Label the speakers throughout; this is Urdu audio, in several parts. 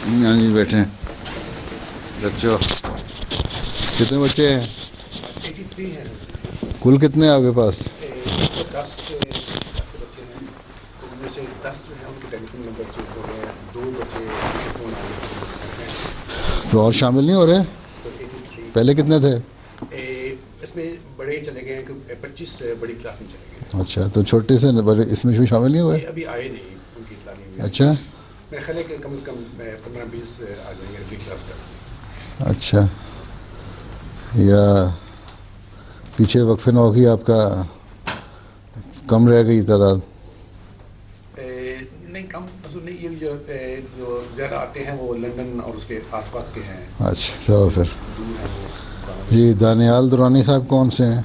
Speaker 1: ہاں جی بیٹھے ہیں بچوں. کتنے بچے ہیں؟
Speaker 2: 83 ہیں.
Speaker 1: کل کتنے ہیں آپ کے پاس؟
Speaker 2: 10 بچے ہیں. ان میں سے 10 جو ہیں ان کے ٹیلی فون نمبر چینج ہو گئے ہیں. 2 بچے کے فون آ گئے ہیں گھر میں.
Speaker 1: تو اور شامل نہیں ہو رہے؟
Speaker 2: تو 83.
Speaker 1: پہلے کتنے تھے؟
Speaker 2: اس میں بڑے چلے گئے ہیں کہ 25 بڑی کلاس میں چلے گئے ہیں.
Speaker 1: اچھا تو چھوٹے سے بڑے اس میں بھی شامل نہیں ہوئے؟
Speaker 2: یہ ابھی آئے نہیں, ان کی اطلاع نہیں ہوئی.
Speaker 1: اچھا
Speaker 2: میرا خیال ہے کہ کم از کم 15-20 آ جائیں گے اگلی کلاس تک.
Speaker 1: اچھا. یا پیچھے وقف نہ ہوگی آپ کا کم رہ گئی تعداد؟
Speaker 2: نہیں کم نہیں, یہ جو زیادہ آتے ہیں وہ لندن اور اس کے آس پاس کے ہیں.
Speaker 1: اچھا چلو پھر.
Speaker 2: دور ہیں وہ.
Speaker 1: جی دانیال درانی صاحب کون سے ہیں؟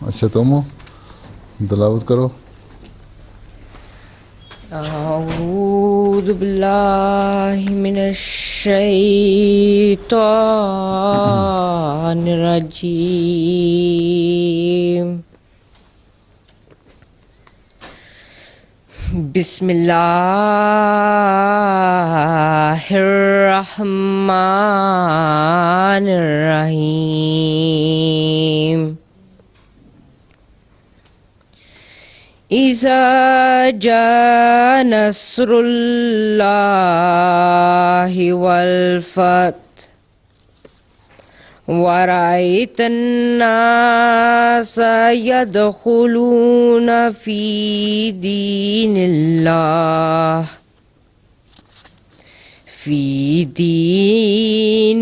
Speaker 1: اچھا تم ہو, تلاوت کرو.
Speaker 3: اعوذ باللہ من الشیطان الرجیم. بسم اللہ الرحمن الرحیم. اذا جاء نصر اللہ والفتح ورأيت الناس يدخلون في دين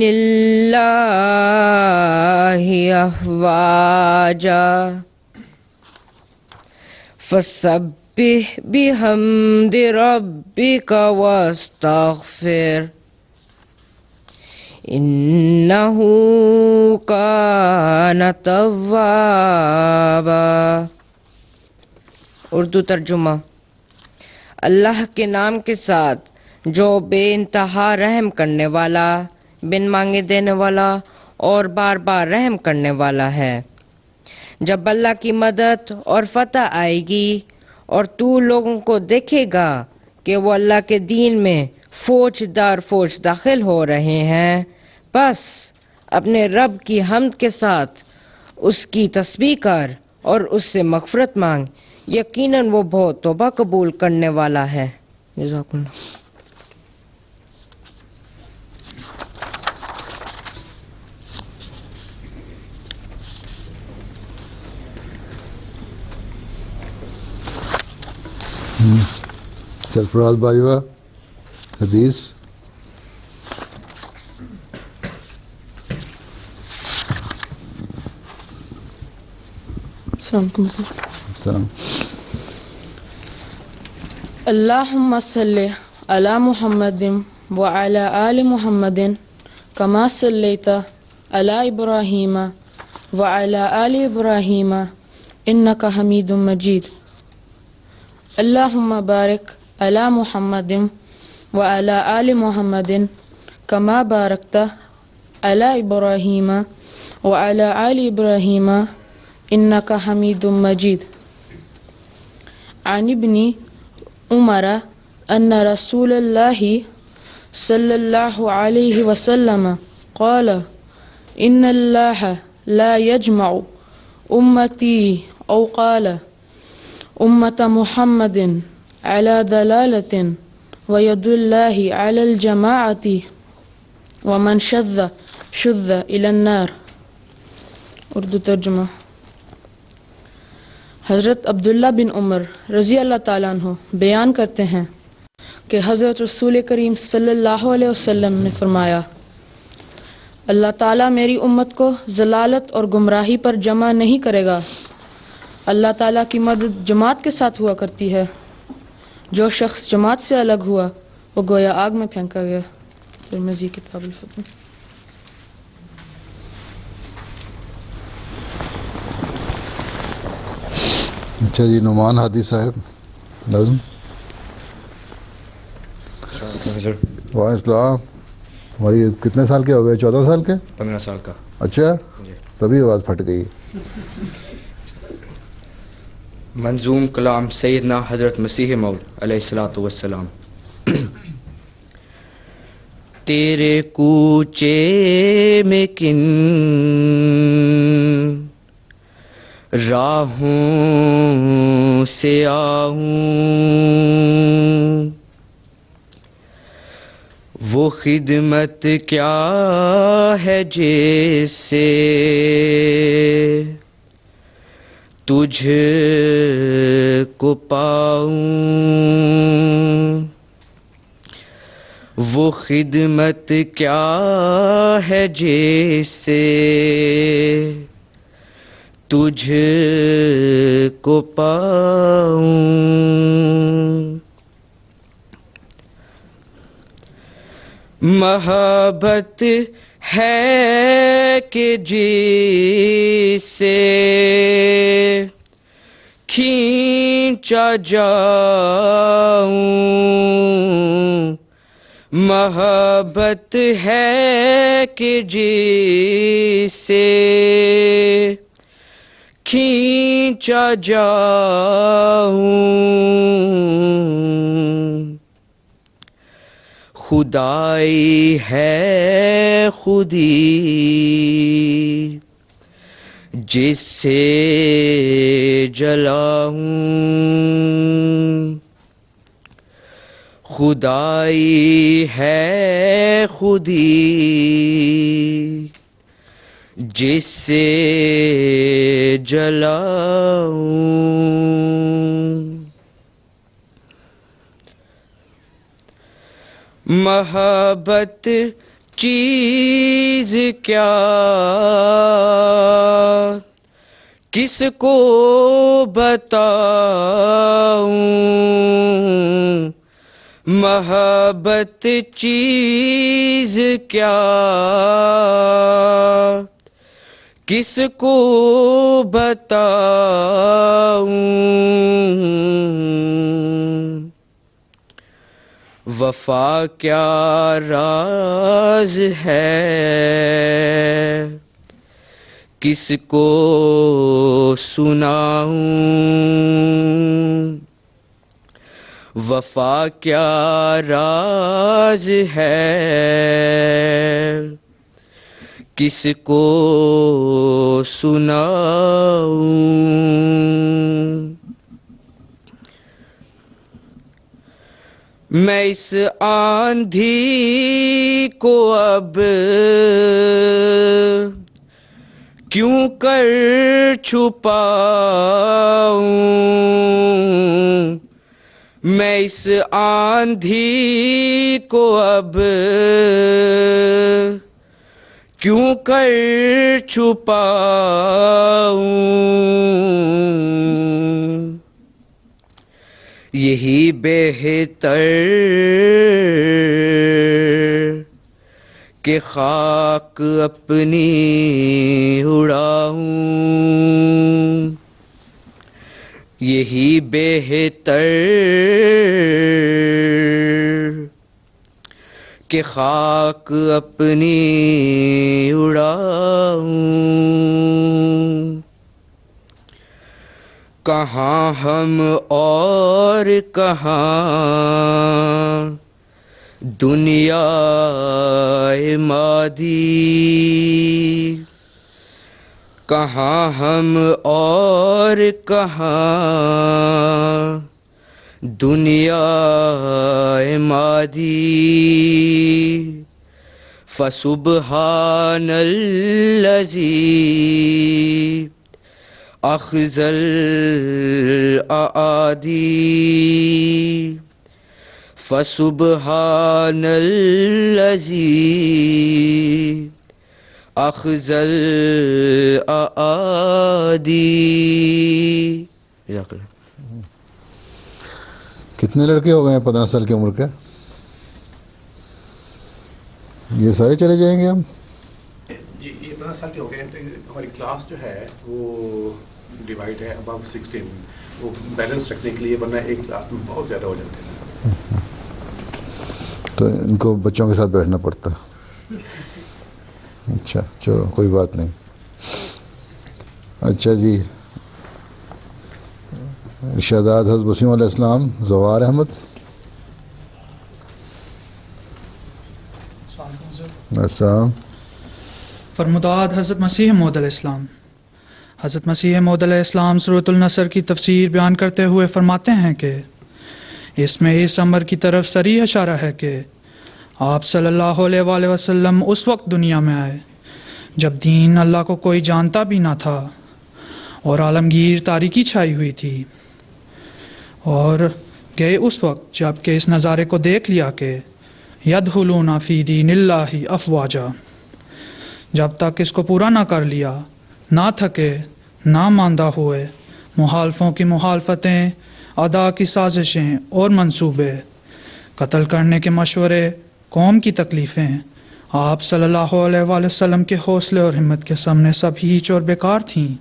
Speaker 3: الله أفواجا فسبح بحمد ربك واستغفر انہ کان توابا. اردو ترجمہ. اللہ کے نام کے ساتھ جو بے انتہا رحم کرنے والا, بن مانگے دینے والا اور بار بار رحم کرنے والا ہے. جب اللہ کی مدد اور فتح آئے گی اور تو لوگوں کو دیکھے گا کہ وہ اللہ کے دین میں فوج در فوج داخل ہو رہے ہیں, بس اپنے رب کی حمد کے ساتھ اس کی تسبیح کر اور اس سے مغفرت مانگ, یقیناً وہ بہت توبہ قبول کرنے والا ہے. جزاکم اللہ.
Speaker 1: سرفراز بھائیوا حدیث.
Speaker 4: اللہم صلی علی محمد وعلی آل محمد کما صلیت علی ابراہیم وعلی آل ابراہیم انک حمید مجید. اللہم بارک علی محمد وعلی آل محمد کما بارکت علی ابراہیم وعلی آل ابراہیم انک حمید مجید. عن ابن عمر ان رسول اللہ صلی اللہ علیہ وسلم قال ان اللہ لا يجمع امتی او قال امت محمد على دلالة ويد الله على الجماعة ومن شذ شذ إلى النار. اردو ترجمہ. حضرت عبداللہ بن عمر رضی اللہ تعالیٰ عنہ بیان کرتے ہیں کہ حضرت رسول کریم صلی اللہ علیہ وسلم نے فرمایا, اللہ تعالیٰ میری امت کو ضلالت اور گمراہی پر جمع نہیں کرے گا. اللہ تعالیٰ کی مدد جماعت کے ساتھ ہوا کرتی ہے. جو شخص جماعت سے الگ ہوا وہ گویا آگ میں پھینکا گیا. ترمذی کتاب الفتح.
Speaker 1: اچھا جی نعمان ہادی صاحب نظم. وعلیکم السلام. ہماری کتنے سال کے ہو گئے؟ 14 سال کے؟
Speaker 5: 15 سال کا.
Speaker 1: اچھا تبھی آواز پھٹ گئی.
Speaker 5: منظوم کلام سیدنا حضرت مسیح موعود علیہ الصلوۃ والسلام. تیرے کوچے میں کن راہوں سے آؤں، وہ خدمت کیا ہے جس سے تجھ کو پاؤں، وہ خدمت کیا ہے جس سے تجھ کو پاؤں، محبت ہے کہ جس سے کھینچا جاؤں، محبت ہے کہ جس سے کھینچا جاؤں، خدائی ہے خودی جس سے جلاؤں، خدائی ہے خودی جس سے جلاؤں، محبت چیز کیا کس کو بتاؤں، محبت چیز کیا کس کو بتاؤں، وفا کیا راز ہے کس کو سناؤں، وفا کیا راز ہے کس کو سناؤں، میں اس آندھی کو اب کیوں کر چھپاؤں، میں اس آندھی کو اب کیوں کر چھپاؤں، یہی بہتر کہ خاک اپنی اڑاؤں، یہی بہتر کہ خاک اپنی اڑاؤں، کہاں ہم اور کہاں دنیا مادی، کہاں ہم اور کہاں دنیا مادی، فسبحان الذی اخذ الاعادی، فسبحان الذی اخذ الاعادی۔ جزاک اللہ۔
Speaker 1: کتنے لڑکے ہو گئے ہیں 15 سال کی عمر کے؟ یہ سارے چلے جائیں گے ہم؟
Speaker 2: جی یہ 15 سال کے ہو گئے ہیں۔ ہماری کلاس جو ہے وہ ڈیوائڈ ہے ابو 16، وہ بیلنس رکھنے کے لیے، ورنہ ایک کلاس میں بہت زیادہ ہو جاتے ہیں،
Speaker 1: تو ان کو بچوں کے ساتھ بیٹھنا پڑتا۔ اچھا چلو کوئی بات نہیں۔ اچھا جی، ارشادات حضرت وسیم علیہ السلام، زوار احمد۔
Speaker 6: السلام
Speaker 1: السلام.
Speaker 6: فرموداد حضرت مسیح موعود علیہ السلام. حضرت مسیح موعود علیہ السلام سورۃ النصر کی تفسیر بیان کرتے ہوئے فرماتے ہیں کہ اس میں اس امر کی طرف صریح اشارہ ہے کہ آپ صلی اللہ علیہ وآلہ وسلم اس وقت دنیا میں آئے جب دین اللہ کو کوئی جانتا بھی نہ تھا اور عالمگیر تاریکی چھائی ہوئی تھی، اور گئے اس وقت جب کہ اس نظارے کو دیکھ لیا کہ یدخلون فی دین اللہ افواجا، جب تک اس کو پورا نہ کر لیا، نہ تھکے نہ ماندہ ہوئے، مخالفوں کی مخالفتیں، ادا کی سازشیں اور منصوبے، قتل کرنے کے مشورے، قوم کی تکلیفیں، آپ صلی اللہ علیہ وآلہ وسلم کے حوصلے اور ہمت کے سامنے سب ہیچ اور بیکار تھیں،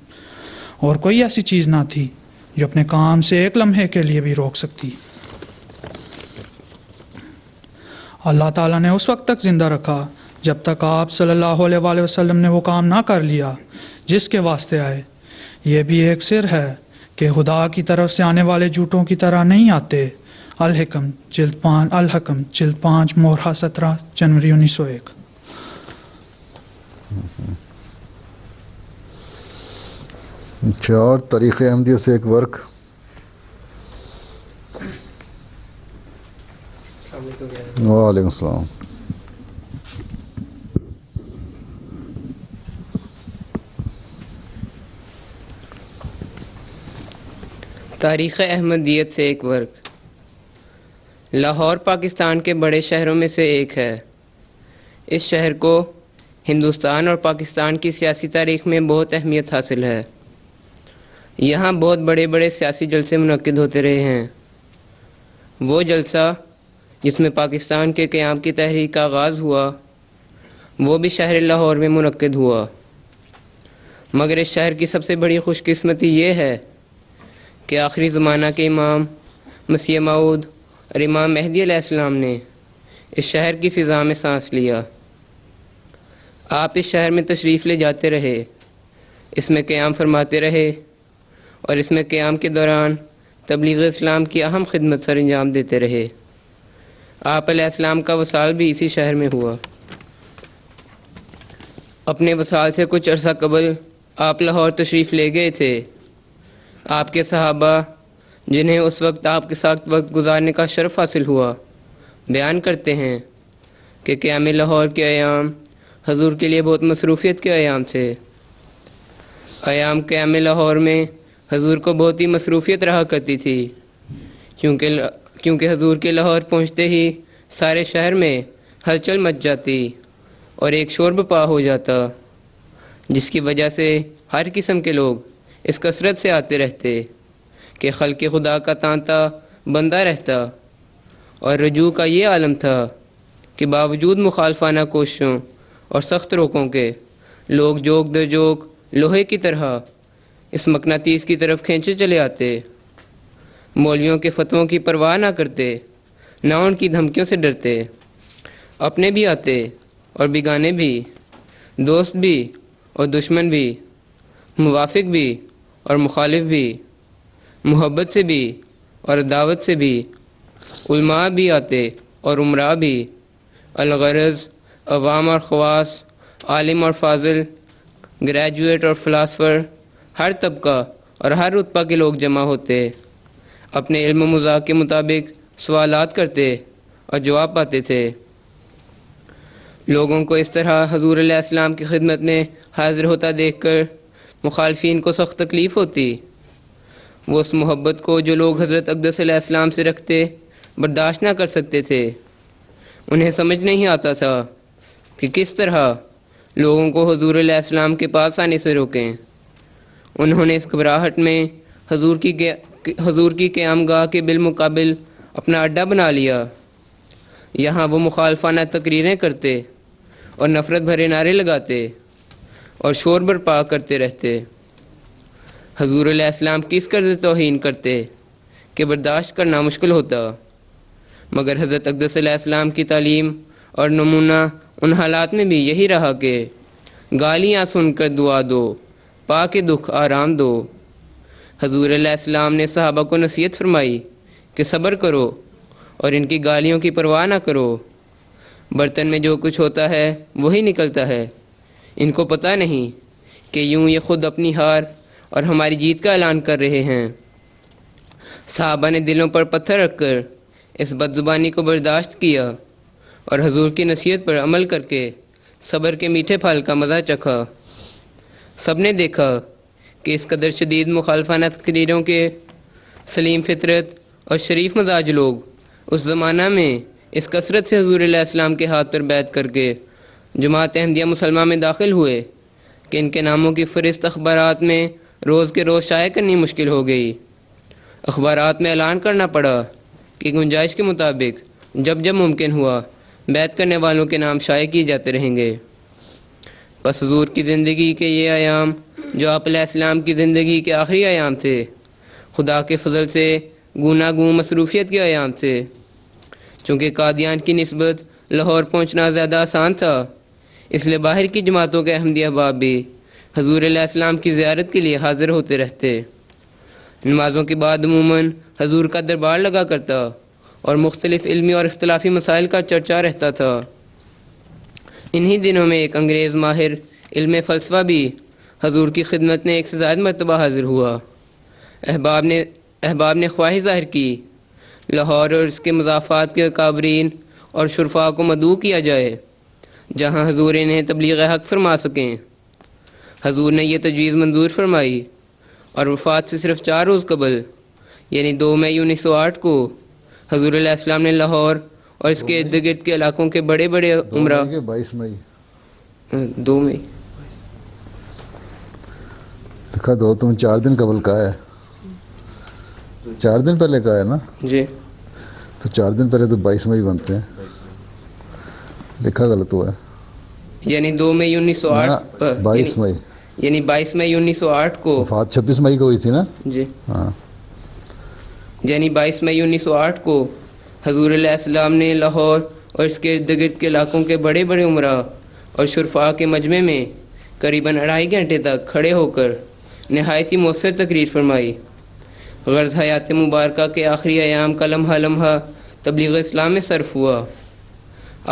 Speaker 6: اور کوئی ایسی چیز نہ تھی جو اپنے کام سے ایک لمحے کے لیے بھی روک سکتی. اللہ تعالیٰ نے اس وقت تک زندہ رکھا جب تک آپ صلی اللہ علیہ وآلہ وسلم نے وہ کام نہ کر لیا جس کے واسطے آئے. یہ بھی ایک سر ہے کہ خدا کی طرف سے آنے والے جھوٹوں کی طرح نہیں آتے. الحکم جلد 5 مورحہ 17 جنوری 1901.
Speaker 1: اچھا، اور تاریخ احمدیہ سے ایک ورک. وعلیکم السلام.
Speaker 7: تاریخ احمدیت سے ایک ورک. لاہور پاکستان کے بڑے شہروں میں سے ایک ہے. اس شہر کو ہندوستان اور پاکستان کی سیاسی تاریخ میں بہت اہمیت حاصل ہے. یہاں بہت بڑے بڑے سیاسی جلسے منعقد ہوتے رہے ہیں. وہ جلسہ جس میں پاکستان کے قیام کی تحریک کا آغاز ہوا وہ بھی شہر لاہور میں منعقد ہوا. مگر اس شہر کی سب سے بڑی خوش قسمتی یہ ہے کہ آخری زمانہ کے امام مسیح موعود اور امام مہدی علیہ السلام نے اس شہر کی فضا میں سانس لیا. آپ اس شہر میں تشریف لے جاتے رہے، اس میں قیام فرماتے رہے، اور اس میں قیام کے دوران تبلیغ اسلام کی اہم خدمت سر انجام دیتے رہے. آپ علیہ السلام کا وصال بھی اسی شہر میں ہوا. اپنے وصال سے کچھ عرصہ قبل آپ لاہور تشریف لے گئے تھے. آپ کے صحابہ جنہیں اس وقت آپ کے ساتھ وقت گزارنے کا شرف حاصل ہوا بیان کرتے ہیں کہ قیام لاہور کے ایام حضور کے لیے بہت مصروفیت کے ایام تھے. ایام قیام لاہور میں حضور کو بہت ہی مصروفیت رہا کرتی تھی، کیونکہ حضور کے لاہور پہنچتے ہی سارے شہر میں ہلچل مچ جاتی اور ایک شور بپا ہو جاتا، جس کی وجہ سے ہر قسم کے لوگ اس کثرت سے آتے رہتے کہ خلق خدا کا تانتا بندہ رہتا. اور رجوع کا یہ عالم تھا کہ باوجود مخالفانہ کوششوں اور سخت روکوں کے لوگ جوگ در جوگ لوہے کی طرح اس مقناطیس کی طرف کھینچے چلے آتے. مولویوں کے فتووں کی پرواہ نہ کرتے، نہ ان کی دھمکیوں سے ڈرتے. اپنے بھی آتے اور بیگانے بھی، دوست بھی اور دشمن بھی، موافق بھی اور مخالف بھی، محبت سے بھی اور دعوت سے بھی. علماء بھی آتے اور عمراء بھی، الغرض عوام اور خواص، عالم اور فاضل، گریجویٹ اور فلاسفر، ہر طبقہ اور ہر رتبہ کے لوگ جمع ہوتے، اپنے علم و مذاق کے مطابق سوالات کرتے اور جواب پاتے تھے. لوگوں کو اس طرح حضور علیہ السلام کی خدمت میں حاضر ہوتا دیکھ کر مخالفین کو سخت تکلیف ہوتی. وہ اس محبت کو جو لوگ حضرت اقدس علیہ السلام سے رکھتے برداشت نہ کر سکتے تھے. انہیں سمجھ نہیں آتا تھا کہ کس طرح لوگوں کو حضور علیہ السلام کے پاس آنے سے روکیں. انہوں نے اس گھبراہٹ میں حضور کی قیام گاہ کے بالمقابل اپنا اڈا بنا لیا. یہاں وہ مخالفانہ تقریریں کرتے اور نفرت بھرے نعرے لگاتے اور شور برپا کرتے رہتے. حضور علیہ السلام کی اس قدر توہین کرتے کہ برداشت کرنا مشکل ہوتا. مگر حضرت اقدس علیہ السلام کی تعلیم اور نمونہ ان حالات میں بھی یہی رہا کہ گالیاں سن کر دعا دو، پا کے دکھ آرام دو. حضور علیہ السلام نے صحابہ کو نصیحت فرمائی کہ صبر کرو اور ان کی گالیوں کی پرواہ نہ کرو. برتن میں جو کچھ ہوتا ہے وہی نکلتا ہے. ان کو پتہ نہیں کہ یوں یہ خود اپنی ہار اور ہماری جیت کا اعلان کر رہے ہیں. صحابہ نے دلوں پر پتھر رکھ کر اس بدزبانی کو برداشت کیا اور حضور کی نصیحت پر عمل کر کے صبر کے میٹھے پھل کا مزہ چکھا. سب نے دیکھا کہ اس قدر شدید مخالفانہ تقریروں کے سلیم فطرت اور شریف مزاج لوگ اس زمانہ میں اس کثرت سے حضور علیہ السلام کے ہاتھ پر بیعت کر کے جماعت احمدیہ مسلمہ میں داخل ہوئے کہ ان کے ناموں کی فہرست اخبارات میں روز کے روز شائع کرنی مشکل ہو گئی. اخبارات میں اعلان کرنا پڑا کہ گنجائش کے مطابق جب جب ممکن ہوا بیعت کرنے والوں کے نام شائع کیے جاتے رہیں گے. بس حضور کی زندگی کے یہ ایام جو آپ علیہ السلام کی زندگی کے آخری ایام تھے خدا کے فضل سے گوناگوں مصروفیت کے ایام تھے. چونکہ قادیان کی نسبت لاہور پہنچنا زیادہ آسان تھا اس لیے باہر کی جماعتوں کے احمدی احباب بھی حضور علیہ السلام کی زیارت کے لیے حاضر ہوتے رہتے. نمازوں کے بعد عموماً حضور کا دربار لگا کرتا اور مختلف علمی اور اختلافی مسائل کا چرچا رہتا تھا. انہی دنوں میں ایک انگریز ماہر علم فلسفہ بھی حضور کی خدمت میں ایک سے زائد مرتبہ حاضر ہوا. احباب نے خواہش ظاہر کی لاہور اور اس کے مضافات کے اکابرین اور شرفاء کو مدعو کیا جائے جہاں حضور انہیں تبلیغ حق فرما سکیں. حضور نے یہ تجویز منظور فرمائی اور وفات سے صرف 4 روز قبل یعنی 2 مئی 1908 کو حضور علیہ السلام نے لاہور اور اس کے ارد گرد کے علاقوں کے بڑے بڑے عمرہ
Speaker 1: 22 مئی
Speaker 7: 2 مئی
Speaker 1: دکھا دو تم 4 دن قبل کا ہے 4 دن پہلے کا ہے نا
Speaker 7: جی
Speaker 1: تو 4 دن پہلے تو 22 مئی بنتے ہیں لکھا غلط ہوا ہے
Speaker 7: یعنی 2 مئی 1908
Speaker 1: 22 مئی
Speaker 7: یعنی 22 مئی 1908 کو
Speaker 1: وفات 26 مئی کو ہوئی تھی نا
Speaker 7: جی
Speaker 1: ہاں
Speaker 7: یعنی 22 مئی 1908 کو حضور علیہ السلام نے لاہور اور اس کے ارد گرد کے علاقوں کے بڑے بڑے عمرہ اور شرفاء کے مجمع میں قریباً 2.5 گھنٹے تک کھڑے ہو کر نہایت ہی مؤثر تقریر فرمائی. غرض حیات مبارکہ کے آخری ایام کا لمحہ لمحہ تبلیغ اسلام میں صرف ہوا.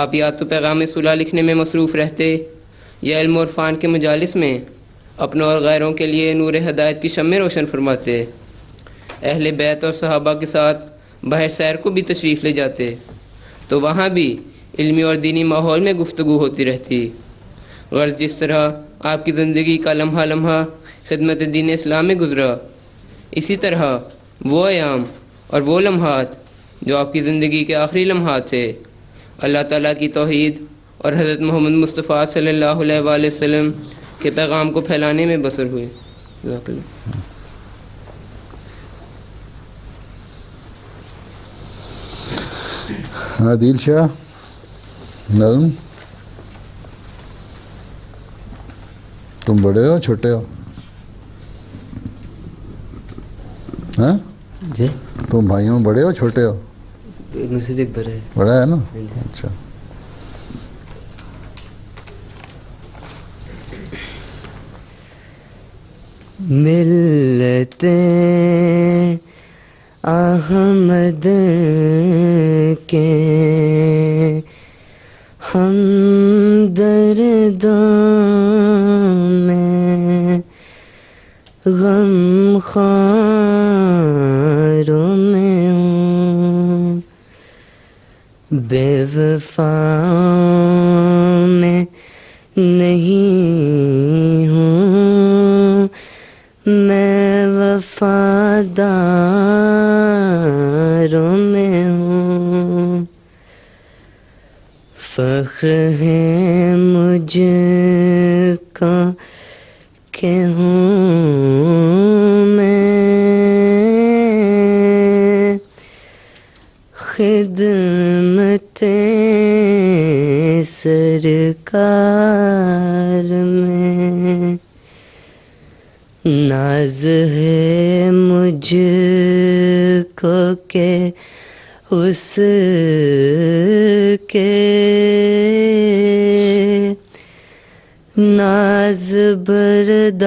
Speaker 7: آپ یا تو پیغام صلح لکھنے میں مصروف رہتے یا علم و عرفان کے مجالس میں اپنوں اور غیروں کے لیے نور ہدایت کی شمع روشن فرماتے. اہل بیت اور صحابہ کے ساتھ باہر سیر کو بھی تشریف لے جاتے تو وہاں بھی علمی اور دینی ماحول میں گفتگو ہوتی رہتی. غرض جس طرح آپ کی زندگی کا لمحہ لمحہ خدمت دین اسلام میں گزرا اسی طرح وہ ایام اور وہ لمحات جو آپ کی زندگی کے آخری لمحات تھے اللہ تعالیٰ کی توحید اور حضرت محمد مصطفیٰ صلی اللہ علیہ وآلہ وسلم کے پیغام کو پھیلانے میں بسر ہوئے. جزاک اللہ.
Speaker 1: عادل شاہ نظم تم بڑے ہو چھوٹے ہو ہاں
Speaker 5: جی
Speaker 1: تم بھائیوں میں بڑے ہو چھوٹے ہو
Speaker 5: مجھ سے بھی ایک بڑا ہے.
Speaker 1: بڑا ہے نا اچھا
Speaker 5: ملتے احمد کے ہم دردوں میں غم خاروں میں ہوں بے وفاؤں میں نہیں ہوں میں وفاداروں میں ہوں فخر ہے مجھ کا کہ ہوں میں خدمت سرکار میں ناز ہے مجھ کو کہ اس کے ناز برداروں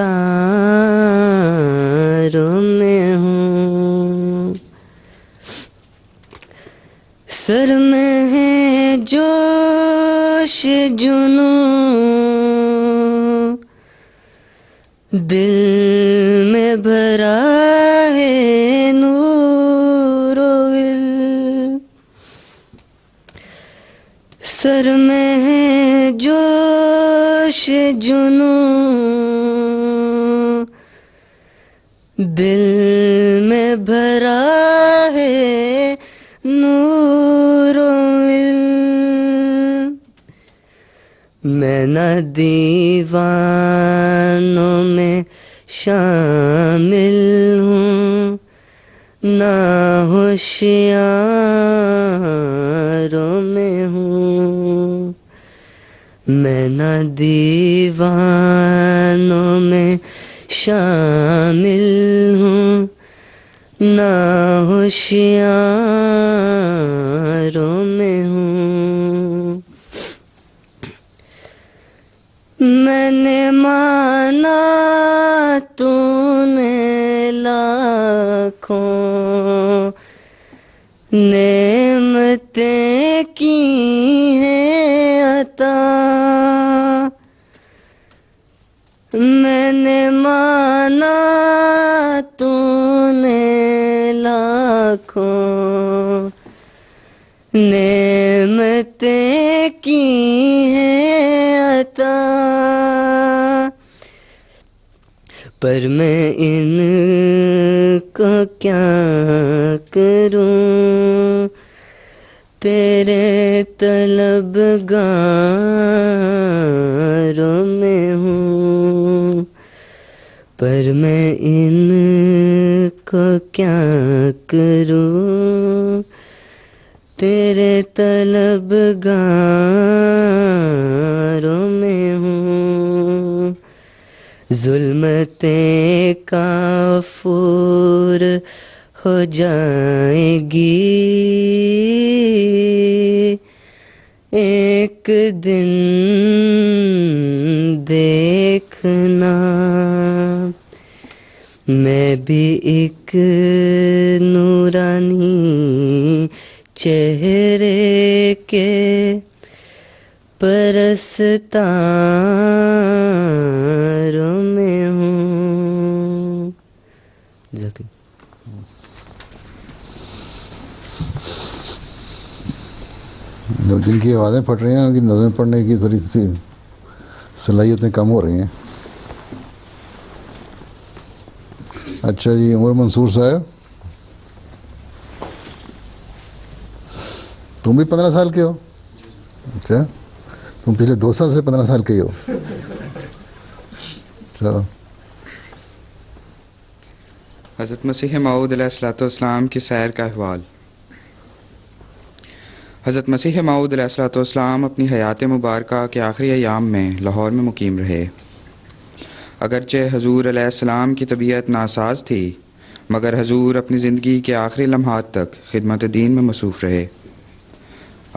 Speaker 5: میں ہوں سر میں ہے جوش جنوں دل میں بھرا ہے نور و علم سر میں ہے جوش جنوں دل میں بھرا ہے نور و علم میں نہ دیوانوں میں شامل ہوں نہ ہوشیاروں میں ہوں میں نہ دیوانوں میں شامل ہوں نہ ہوشیاروں میں ہوں میں نے مانا تو نے لاکھوں نعمتیں کی ہیں عطا میں نے مانا تو نے لاکھوں نعمتیں کی ہیں عطا پر میں ان کو کیا کروں تیرے طلبگاروں میں ہوں پر میں ان کو کیا کروں تیرے طلبگاروں میں ہوں ظلمتیں کافور ہو جائیں گی ایک دن دیکھنا میں بھی ایک نورانی چہرے کے پرستاروں میں ہوں جزاک اللہ
Speaker 1: جن کی آوازیں پھٹ رہی ہیں ان کی نظمیں پڑھنے کی تھوڑی سی صلاحیتیں کم ہو رہی ہیں. اچھا جی عمر منصور صاحب تم بھی 15 سال کے ہو؟ اچھا تم پچھلے 2 سال سے 15 سال کے ہی ہو. چلو
Speaker 8: حضرت مسیح موعود علیہ الصلوۃ والسلام کی سیر کا احوال. حضرت مسیح موعود علیہ الصلوۃ والسلام اپنی حیات مبارکہ کے آخری ایام میں لاہور میں مقیم رہے. اگرچہ حضور علیہ السلام کی طبیعت ناساز تھی مگر حضور اپنی زندگی کے آخری لمحات تک خدمت دین میں مصروف رہے.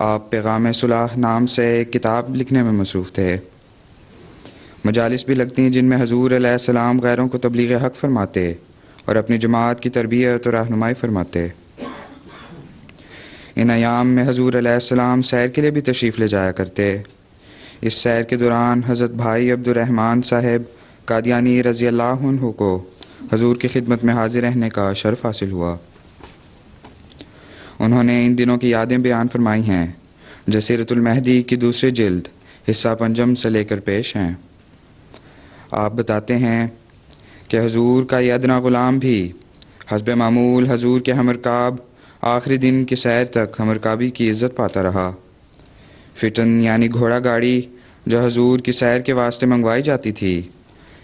Speaker 8: آپ پیغام صلح نام سے ایک کتاب لکھنے میں مصروف تھے. مجالس بھی لگتی جن میں حضور علیہ السلام غیروں کو تبلیغ حق فرماتے اور اپنی جماعت کی تربیت اور رہنمائی فرماتے. ان ایام میں حضور علیہ السلام سیر کے لیے بھی تشریف لے جایا کرتے. اس سیر کے دوران حضرت بھائی عبد الرحمن صاحب قادیانی رضی اللہ عنہ کو حضور کی خدمت میں حاضر رہنے کا شرف حاصل ہوا. انہوں نے ان دنوں کی یادیں بیان فرمائی ہیں جو سیرت المہدی کی دوسری جلد حصہ 5 سے لے کر پیش ہیں. آپ بتاتے ہیں کہ حضور کا یہ ادنا غلام بھی حسب معمول حضور کے ہمرکاب آخری دن کی سیر تک ہمرکابی کی عزت پاتا رہا. فٹن یعنی گھوڑا گاڑی جو حضور کی سیر کے واسطے منگوائی جاتی تھی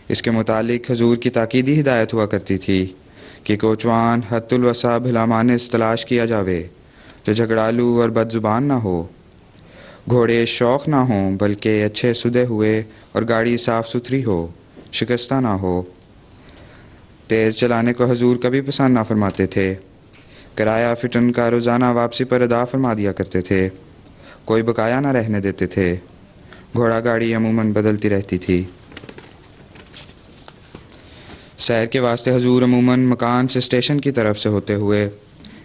Speaker 8: اس کے متعلق حضور کی تاکیدی ہدایت ہوا کرتی تھی کہ کوچوان حت الوسع بھلا مانس تلاش کیا جاوے جو جھگڑالو اور بد زبان نہ ہو. گھوڑے شوق نہ ہوں بلکہ اچھے سدے ہوئے اور گاڑی صاف ستھری ہو شکستہ نہ ہو. تیز چلانے کو حضور کبھی پسند نہ فرماتے تھے. کرایہ فٹن کا روزانہ واپسی پر ادا فرما دیا کرتے تھے. کوئی بقایا نہ رہنے دیتے تھے. گھوڑا گاڑی عموماً بدلتی رہتی تھی. سیر کے واسطے حضور عموماً مکان سے اسٹیشن کی طرف سے ہوتے ہوئے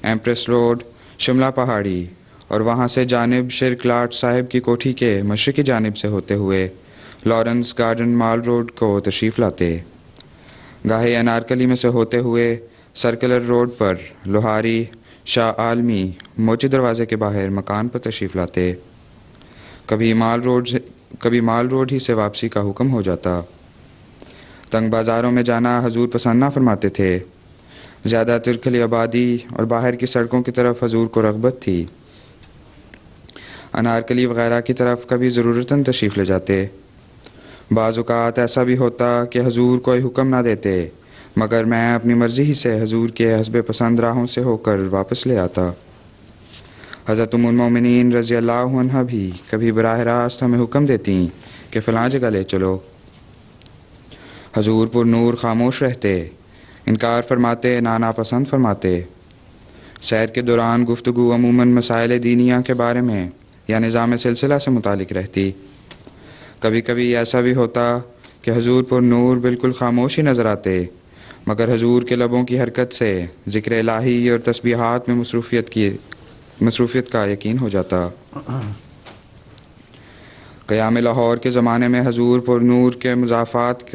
Speaker 8: ایمپریس روڈ شملہ پہاڑی اور وہاں سے جانب شیر کلاٹ صاحب کی کوٹھی کے مشرقی جانب سے ہوتے ہوئے لارنس گارڈن مال روڈ کو تشریف لاتے. گاہے انارکلی میں سے ہوتے ہوئے سرکلر روڈ پر لوہاری شاہ عالمی موچی دروازے کے باہر مکان پر تشریف لاتے. کبھی مال روڈ ہی سے واپسی کا حکم ہو جاتا. تنگ بازاروں میں جانا حضور پسند نہ فرماتے تھے. زیادہ تر کھلی آبادی اور باہر کی سڑکوں کی طرف حضور کو رغبت تھی. انارکلی وغیرہ کی طرف کبھی ضرورتاً تشریف لے جاتے. بعض اوقات ایسا بھی ہوتا کہ حضور کوئی حکم نہ دیتے مگر میں اپنی مرضی ہی سے حضور کے حسب پسند راہوں سے ہو کر واپس لے آتا. حضرت ام المومنین رضی اللہ عنہ بھی کبھی براہ راست ہمیں حکم دیتی کہ فلاں جگہ لے چلو. حضور پر نور خاموش رہتے، انکار فرماتے نہ ناپسند فرماتے. سیر کے دوران گفتگو عموماً مسائل دینیہ کے بارے میں یا نظام سلسلہ سے متعلق رہتی. کبھی کبھی ایسا بھی ہوتا کہ حضور پر نور بالکل خاموش ہی نظر آتے مگر حضور کے لبوں کی حرکت سے ذکر الہی اور تسبیحات میں مصروفیت کا یقین ہو جاتا. قیام لاہور کے زمانے میں حضور پر نور کے مضافات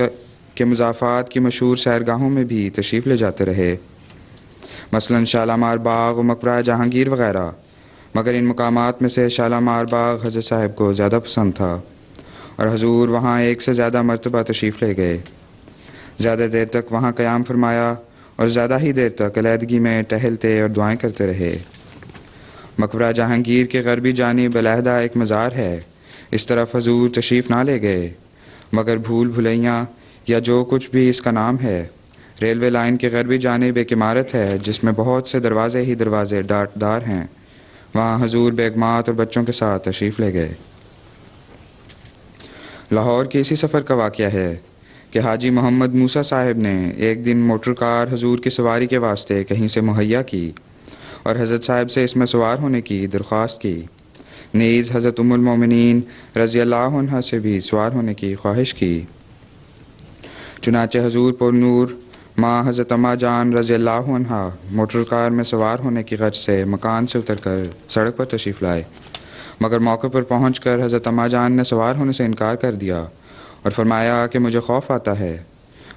Speaker 8: کی مشہور سیرگاہوں میں بھی تشریف لے جاتے رہے، مثلاً شالامار باغ و مقبرہ جہانگیر وغیرہ. مگر ان مقامات میں سے شالامار باغ حضرت صاحب کو زیادہ پسند تھا اور حضور وہاں ایک سے زیادہ مرتبہ تشریف لے گئے. زیادہ دیر تک وہاں قیام فرمایا اور زیادہ ہی دیر تک علیحدگی میں ٹہلتے اور دعائیں کرتے رہے. مقبرہ جہانگیر کے غربی جانب علیحدہ ایک مزار ہے. اس طرف حضور تشریف نہ لے گئے مگر بھول بھلیاں یا جو کچھ بھی اس کا نام ہے، ریلوے لائن کے غربی جانب ایک عمارت ہے جس میں بہت سے دروازے ڈاٹ دار ہیں. وہاں حضور بیگمات اور بچوں کے ساتھ تشریف لے گئے. لاہور کے اسی سفر کا واقعہ ہے کہ حاجی محمد موسیٰ صاحب نے ایک دن موٹر کار حضور کی سواری کے واسطے کہیں سے مہیا کی اور حضرت صاحب سے اس میں سوار ہونے کی درخواست کی. نیز حضرت ام المومنین رضی اللہ عنہ سے بھی سوار ہونے کی خواہش کی. چنانچہ حضور پر نور ماں حضرت اماں جان رضی اللہ عنہ موٹر کار میں سوار ہونے کی غرض سے مکان سے اتر کر سڑک پر تشریف لائے مگر موقع پر پہنچ کر حضرت اماں جان نے سوار ہونے سے انکار کر دیا اور فرمایا کہ مجھے خوف آتا ہے.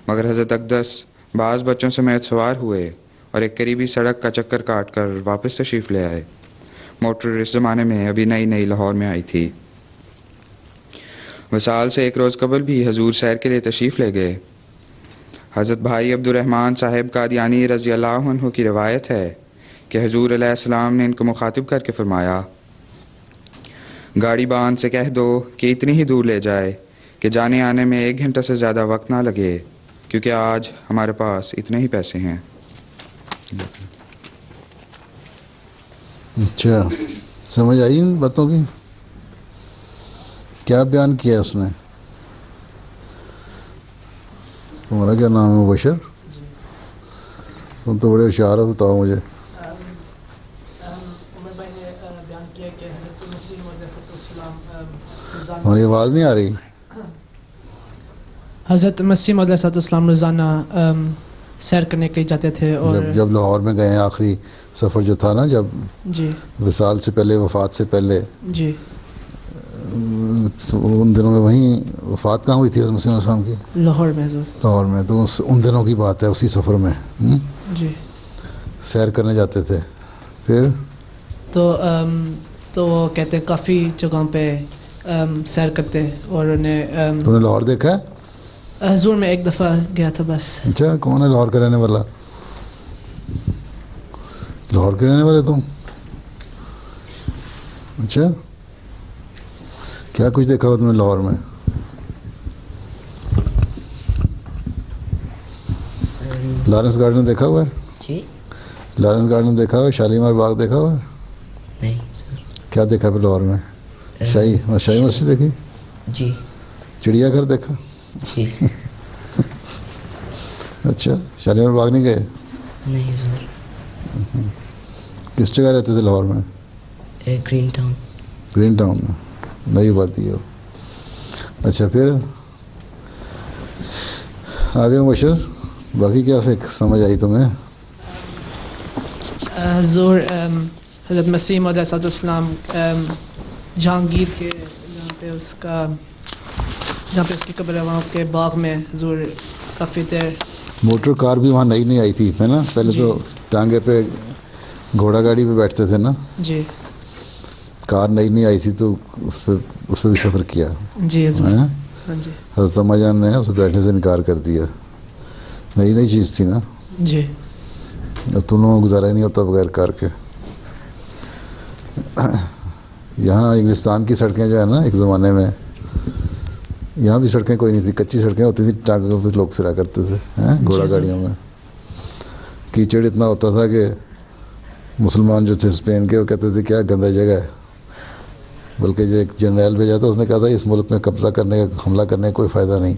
Speaker 8: مگر حضرت اقدس بعض بچوں سمیت سوار ہوئے اور ایک قریبی سڑک کا چکر کاٹ کر واپس تشریف لے آئے. موٹر اس زمانے میں ابھی نئی لاہور میں آئی تھی. وصال سے ایک روز قبل بھی حضور سیر کے لیے تشریف لے گئے. حضرت بھائی عبد الرحمن صاحب قادیانی رضی اللہ عنہ کی روایت ہے کہ حضور علیہ السلام نے ان کو مخاطب کر کے فرمایا، گاڑی بان سے کہہ دو کہ اتنی ہی دور لے جائے کہ جانے آنے میں 1 گھنٹہ سے زیادہ وقت نہ لگے کیونکہ آج ہمارے پاس اتنے ہی پیسے ہیں.
Speaker 1: اچھا، سمجھ آئی ان باتوں کی؟ کیا بیان کیا اس نے؟ تمہارا کیا نام ہے مبشر؟ تم تو بڑے ہوشیار ہو، بتاؤ مجھے. ہماری آواز نہیں آ رہی.
Speaker 9: حضرت مسیح موعود علیہ السلام روزانہ سیر کرنے کے لیے جاتے تھے اور
Speaker 1: جب لاہور میں گئے ہیں، آخری سفر جو تھا نا، جب
Speaker 9: جی
Speaker 1: وصال سے پہلے، وفات سے پہلے،
Speaker 9: جی
Speaker 1: تو ان دنوں میں وہیں وفات کہاں ہوئی تھی حضرت مسیح علیہ السلام کی؟
Speaker 9: لاہور میں. حضور
Speaker 1: لاہور میں. تو ان دنوں کی بات ہے، اسی سفر میں
Speaker 9: جی
Speaker 1: سیر کرنے جاتے تھے. پھر
Speaker 9: تو وہ کہتے ہیں کافی جگہوں پہ سیر کرتے اور انہیں
Speaker 1: تم نے لاہور دیکھا ہے؟
Speaker 9: حضور میں ایک دفعہ گیا تھا بس.
Speaker 1: اچھا، کون ہے لاہور کا رہنے والا؟ لاہور کے رہنے والے تم؟ اچھا، کیا کچھ دیکھا ہوا تم نے لاہور میں؟ لارنس گارڈن دیکھا ہوا ہے؟
Speaker 5: جی
Speaker 1: لارنس گارڈن دیکھا ہوا ہے؟ شالیمار باغ دیکھا ہوا ہے؟
Speaker 5: نہیں سر.
Speaker 1: کیا دیکھا پھر لاہور میں؟ شاہی مسجد دیکھی؟
Speaker 5: جی.
Speaker 1: چڑیا گھر دیکھا؟
Speaker 5: جی.
Speaker 1: اچھا، شالیمار باغ نہیں گئے؟
Speaker 5: نہیں سر.
Speaker 1: کس جگہ رہتے تھے لاہور میں؟
Speaker 5: Green town.
Speaker 1: گرین ٹاؤن میں. نئی بات یہ ہو. اچھا، پھر آگے مبشر باقی کیا سمجھ آئی تمہیں؟
Speaker 9: حضور حضرت مسیح موعود علیہ السلام جہانگیر کے جہاں پہ اس کی قبر ہے وہاں کے باغ میں حضور کافی دیر.
Speaker 1: موٹر کار بھی وہاں نئی نہیں آئی تھی ہے نا, پہلے
Speaker 9: جی.
Speaker 1: تو ٹانگے پہ گھوڑا گاڑی پہ بیٹھتے تھے نا,
Speaker 9: جی
Speaker 1: کار نئی نہیں آئی تھی تو اس پہ بھی سفر کیا.
Speaker 9: جی حضور.
Speaker 1: ہاں
Speaker 9: جی
Speaker 1: حضرت اماں جان نے اس پہ بیٹھنے سے انکار کر دیا, نئی چیز تھی نا,
Speaker 9: جی
Speaker 1: اب تم لوگوں کو گزارا ہی نہیں ہوتا بغیر کار کے. یہاں انگلستان کی سڑکیں جو ہے نا, ایک زمانے میں یہاں بھی سڑکیں کوئی نہیں تھی, کچی سڑکیں ہوتی تھی, ٹانگوں پہ لوگ پھرا کرتے تھے گھوڑا گاڑیوں میں. کیچڑ اتنا ہوتا تھا کہ مسلمان جو تھے اسپین کے وہ کہتے تھے کیا گندہ جگہ ہے, بلکہ جو ایک جنرل بھیجا تھا اس نے کہا تھا اس ملک میں قبضہ کرنے کا, حملہ کرنے کا کوئی فائدہ نہیں,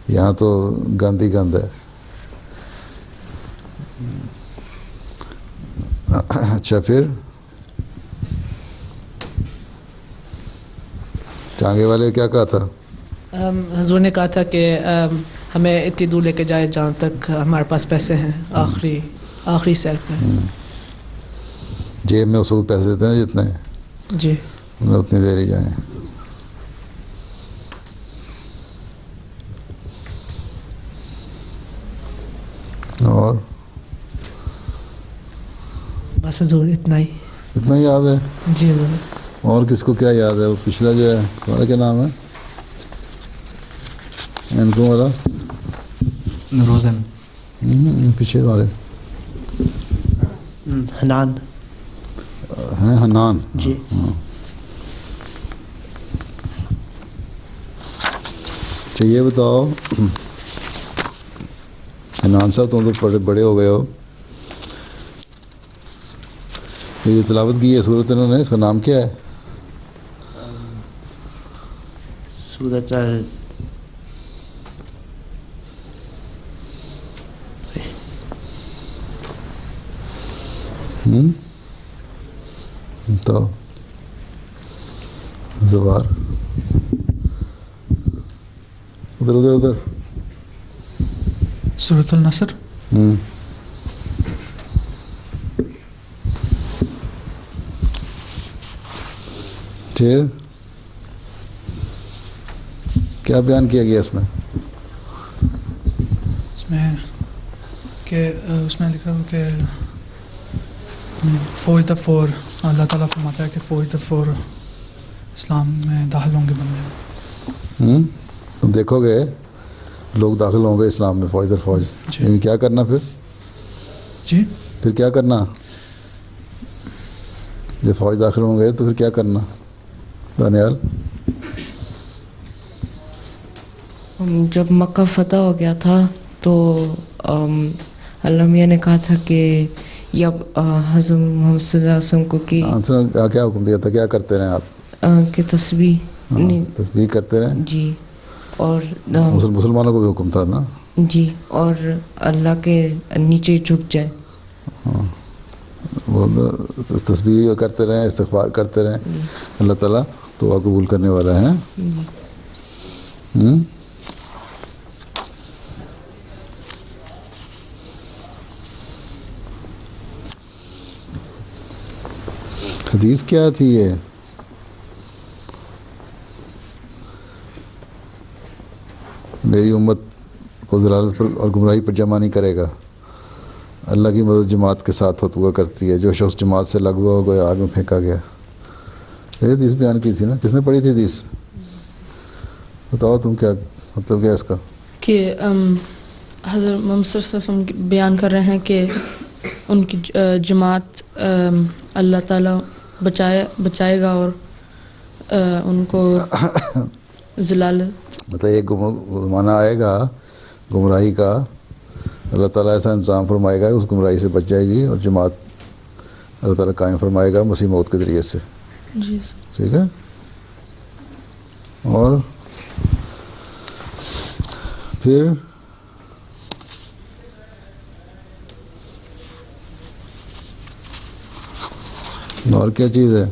Speaker 1: یہاں تو گند ہی گند ہے. اچھا پھر ٹانگے والے کیا کہا تھا؟
Speaker 9: حضور نے کہا تھا کہ ہمیں اتنی دور لے کے جائے جہاں تک ہمارے پاس پیسے ہیں, آخری سیر پہ.
Speaker 1: جیب میں اصول پیسے دیتے ہیں جتنے,
Speaker 9: جی
Speaker 1: ہمیں اتنی دیر ہی جائیں. اور
Speaker 9: بس حضور اتنا
Speaker 1: اتنا یاد ہے.
Speaker 9: جی حضور.
Speaker 1: اور کس کو کیا یاد ہے؟ وہ پچھلا جو ہے تمہارا کیا نام ہے ان کو والا؟
Speaker 10: روزن.
Speaker 1: پیچھے تمہارے
Speaker 10: حنان
Speaker 1: ہیں, حنان.
Speaker 10: جی.
Speaker 1: اچھا یہ بتاؤ حنان صاحب, تم تو بڑے ہو گئے ہو, یہ تلاوت کی ہے سورت انہوں نے, اس کا نام کیا ہے؟
Speaker 10: سورت
Speaker 1: تو زبار ادھر
Speaker 6: سورۃ النصر.
Speaker 1: پھر کیا بیان کیا گیا اس میں؟
Speaker 6: اس میں لکھا ہوا کہ فوج دفور, اللہ تعالیٰ فرماتا ہے کہ فوج دفور اسلام میں داخل ہوں گے بندے.
Speaker 1: تم دیکھو گے لوگ داخل ہوں گے اسلام میں فوج در فوج.
Speaker 6: جی.
Speaker 1: کیا کرنا پھر؟
Speaker 6: جی
Speaker 1: پھر کیا کرنا جب فوج داخل ہوں گے تو پھر کیا کرنا دانیال؟
Speaker 3: جب مکہ فتح ہو گیا تھا تو اللہ میاں نے کہا تھا کہ یا حضرت محمد صلی اللہ علیہ وسلم کو کہ
Speaker 1: کیا حکم دیا تھا, کیا کرتے رہے آپ؟
Speaker 3: کہ تسبیح
Speaker 1: تسبیح کرتے رہے.
Speaker 3: جی. اور
Speaker 1: مسلمانوں کو بھی حکم تھا نا.
Speaker 3: جی, اور اللہ کے نیچے جھک جائے.
Speaker 1: وہ تسبیح کرتے رہیں, استغفار کرتے رہیں, اللہ تعالیٰ دعا قبول کرنے والا ہے. حدیث کیا تھی یہ؟ میری امت کو ضلالت پر اور گمراہی پر جمع نہیں کرے گا, اللہ کی مدد جماعت کے ساتھ ہوا کرتی ہے, جو شخص جماعت سے الگ ہوا گیا آگ میں پھینکا گیا. یہ حدیث بیان کی تھی نا, کس نے پڑھی تھی حدیث؟ بتاؤ تم, کیا مطلب کیا اس کا؟
Speaker 4: کہ حضرت محمد صلی اللہ علیہ وسلم بیان کر رہے ہیں کہ ان کی جماعت اللہ تعالیٰ بچائے گا اور ان کو ضلالت,
Speaker 1: مطلب ایک زمانہ آئے گا گمراہی کا, اللہ تعالیٰ ایسا انتظام فرمائے گا اس گمراہی سے بچ جائے گی اور جماعت اللہ تعالیٰ قائم فرمائے گا مسیح موعود کے ذریعے سے.
Speaker 4: جی
Speaker 1: ٹھیک ہے. اور پھر اور کیا چیز ہے؟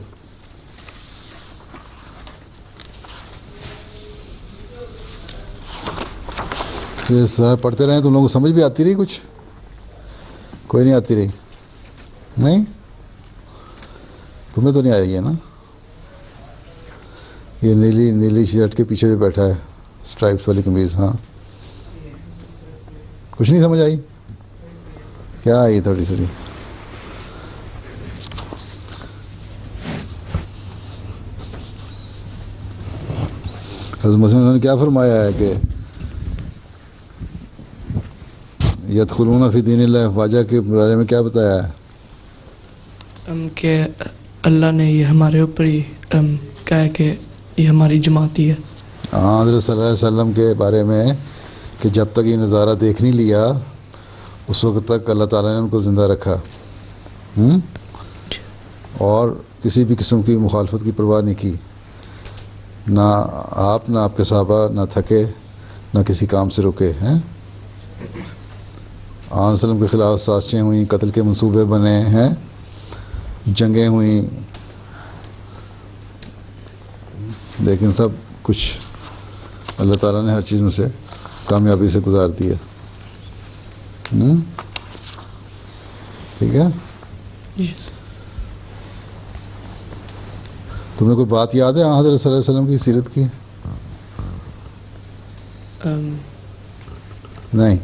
Speaker 1: سارا پڑھتے رہیں تم لوگوں کو سمجھ بھی آتی رہی؟ کچھ کوئی نہیں آتی رہی؟ نہیں تمہیں تو نہیں آئی ہے نا؟ یہ نیلی نیلی شرٹ کے پیچھے جو بیٹھا ہے اسٹرائپس والی قمیض، ہاں کچھ نہیں سمجھ آئی؟ کیا آئی تھوڑی سی؟ حضرت مسلم نے کیا فرمایا ہے کہ یدخلون فی دین اللہ افواجا کے بارے میں کیا بتایا ہے؟
Speaker 10: کہ اللہ نے یہ ہمارے اوپر ہی کہا ہے کہ یہ ہماری جماعتی ہے.
Speaker 1: ہاں حضرت صلی اللہ علیہ وسلم کے بارے میں کہ جب تک یہ نظارہ دیکھ نہیں لیا اس وقت تک اللہ تعالیٰ نے ان کو زندہ رکھا، اور کسی بھی قسم کی مخالفت کی پرواہ نہیں کی، نہ آپ نہ آپ کے صحابہ نہ تھکے نہ کسی کام سے رکے ہیں. آن وسلم کے خلاف سازشیں ہوئیں، قتل کے منصوبے بنے ہیں، جنگیں ہوئیں، لیکن سب کچھ اللہ تعالیٰ نے ہر چیز میں سے کامیابی سے گزار دیا. ٹھیک ہے؟ تمہیں کوئی بات یاد ہے حضرت صلی اللہ علیہ وسلم کی سیرت کی؟ نہیں.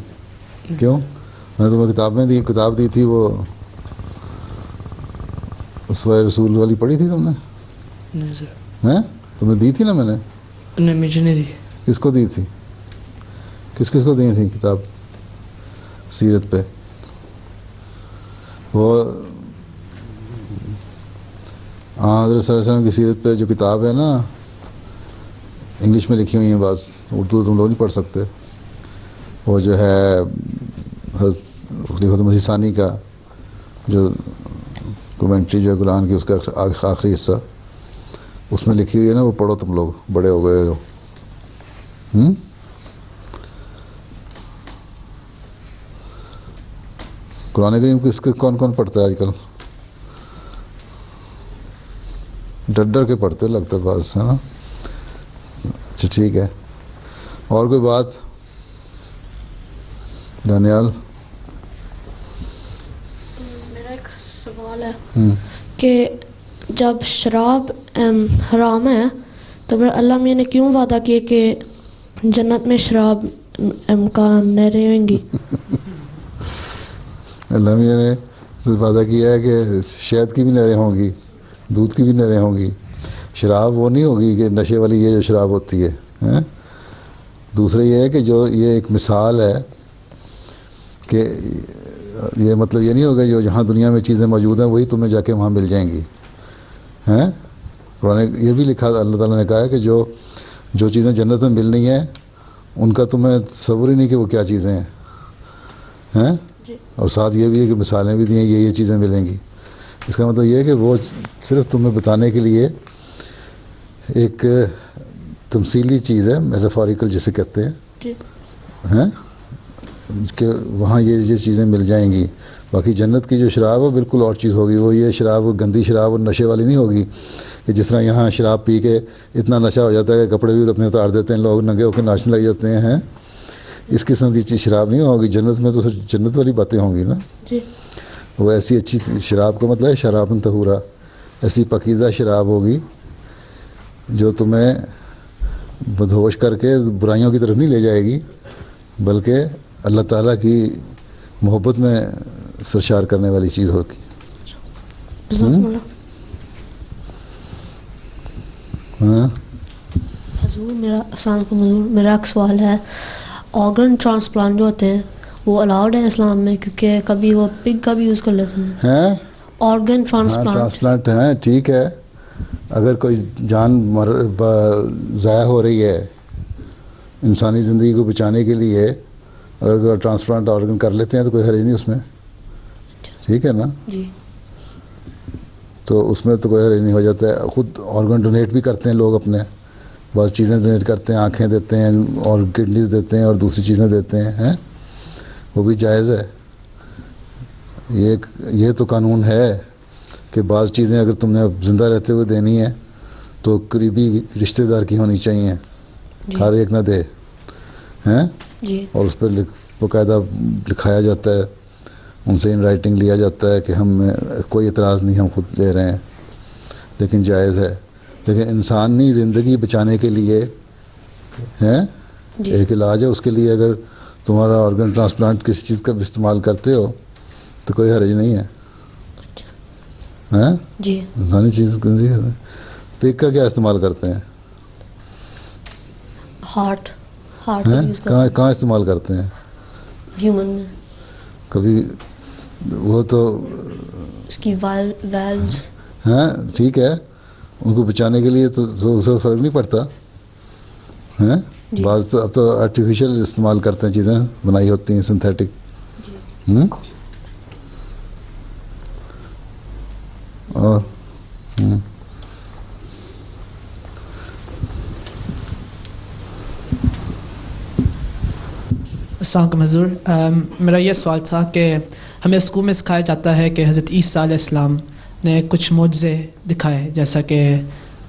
Speaker 1: کیوں؟ میں نے تمہیں کتاب دی تھی، وہ اسوہ رسول والی پڑھی تھی تم نے؟
Speaker 10: نہیں سر.
Speaker 1: ہیں؟ تمہیں دی تھی نا میں نے؟
Speaker 10: نہیں مجھے نہیں دی.
Speaker 1: کس کو دی تھی؟ کس کس کو دی تھی کتاب سیرت پہ؟ وہ حضرت صلی اللہ علیہ وسلم کی سیرت پہ جو کتاب ہے نا، انگلش میں لکھی ہوئی ہیں، بعض اردو تم لوگ نہیں پڑھ سکتے. وہ جو ہے خلیفۃ مسیح ثانی کا جو کومنٹری جو ہے قرآن کی، اس کا آخری حصہ اس میں لکھی ہوئی ہے نا، وہ پڑھو تم لوگ، بڑے ہو گئے ہو. قرآن کریم کو اس کے کون کون پڑھتا ہے آج کل؟ ڈر ڈر کے پڑھتے لگتا ہے بعض، ہے نا؟ اچھا ٹھیک ہے. اور کوئی بات؟ دانیال
Speaker 11: میرا ایک سوال ہے کہ جب شراب حرام ہے تو پھر اللہ میاں نے کیوں وعدہ کیا کہ جنت میں شراب کا نہریں ہوں گی؟
Speaker 1: اللہ میاں نے وعدہ کیا ہے کہ شہد کی بھی نہریں ہوں گی، دودھ کی بھی نہریں ہوں گی. شراب وہ نہیں ہوگی کہ نشے والی یہ جو شراب ہوتی ہے. دوسرا یہ ہے کہ جو یہ ایک مثال ہے کہ یہ مطلب یہ نہیں ہوگا جو جہاں دنیا میں چیزیں موجود ہیں وہی تمہیں جا کے وہاں مل جائیں گی. قرآن یہ بھی لکھا، اللہ تعالیٰ نے کہا ہے کہ جو چیزیں جنت میں ملنی ہیں ان کا تمہیں تصور ہی نہیں کہ وہ کیا چیزیں ہیں. اور ساتھ یہ بھی ہے کہ مثالیں بھی دی ہیں، یہ چیزیں ملیں گی. اس کا مطلب یہ ہے کہ وہ صرف تمہیں بتانے کے لیے ایک تمثیلی چیز ہے، میٹافوریکل جسے کہتے ہیں، کہ وہاں یہ چیزیں مل جائیں گی. باقی جنت کی جو شراب ہے بالکل اور چیز ہوگی. وہ یہ شراب گندی شراب اور نشے والی نہیں ہوگی کہ جس طرح یہاں شراب پی کے اتنا نشہ ہو جاتا ہے کہ کپڑے بھی اپنے اتار دیتے ہیں، لوگ ننگے ہو کے ناچنے لگ جاتے ہیں. اس قسم کی چیز شراب نہیں ہوگی. جنت میں تو جنت والی باتیں ہوں گی نا. وہ ایسی اچھی شراب کا مطلب ہے شراب طہورا، ایسی پکیزہ شراب ہوگی جو تمہیں بدہوش کر کے برائیوں کی طرف نہیں لے جائے گی، بلکہ اللہ تعالیٰ کی محبت میں سرشار کرنے والی چیز ہوگی.
Speaker 11: حضور میرا ایک سوال ہے، آرگن ٹرانسپلانٹ جو ہوتے ہیں وہ الاؤڈ ہے اسلام میں؟ کیونکہ کبھی وہ پگ کا بھی یوز کر لیتے ہیں. آرگن
Speaker 1: ٹرانسپلانٹ ہیں، ٹھیک ہے. اگر کوئی جان ضائع ہو رہی ہے انسانی زندگی کو بچانے کے لیے، اگر ٹرانسپلانٹ آرگن کر لیتے ہیں تو کوئی حرج نہیں اس میں. ٹھیک ہے نا؟
Speaker 11: جی.
Speaker 1: تو اس میں تو کوئی حرج نہیں. ہو جاتا ہے. خود آرگن ڈونیٹ بھی کرتے ہیں لوگ، اپنے بعض چیزیں ڈونیٹ کرتے ہیں، آنکھیں دیتے ہیں اور کڈنیز دیتے ہیں اور دوسری چیزیں دیتے ہیں، وہ بھی جائز ہے. یہ تو قانون ہے کہ بعض چیزیں اگر تم نے زندہ رہتے ہوئے دینی ہے تو قریبی رشتہ دار کی ہونی چاہیے. ہر ایک نہ دے ہیں. اور اس پہ باقاعدہ لکھایا جاتا ہے، ان سے ان رائٹنگ لیا جاتا ہے کہ ہم کوئی اعتراض نہیں، ہم خود دے رہے ہیں. لیکن جائز ہے. لیکن انسانی زندگی بچانے کے لیے ایک علاج ہے, اس کے لیے اگر تمہارا آرگن ٹرانسپلانٹ کسی چیز کا بھی استعمال کرتے ہو تو کوئی حرج نہیں ہے.
Speaker 11: جی
Speaker 1: انسانی چیز پگ کا کیا استعمال کرتے ہیں؟
Speaker 11: ہارٹ
Speaker 1: کہاں استعمال کرتے ہیں؟
Speaker 11: ہیومن میں
Speaker 1: کبھی وہ تو
Speaker 11: اس کی ویلز
Speaker 1: ٹھیک ہے, ان کو بچانے کے لیے تو اسے فرق نہیں پڑتا. بعض تو اب تو آرٹیفیشیل استعمال کرتے ہیں, چیزیں بنائی ہوتی ہیں سنتھیٹک. اور
Speaker 9: السلام علیکم حضور. میرا یہ سوال تھا کہ ہمیں اسکول میں سکھایا جاتا ہے کہ حضرت عیسیٰ علیہ السلام نے کچھ معجزے دکھائے, جیسا کہ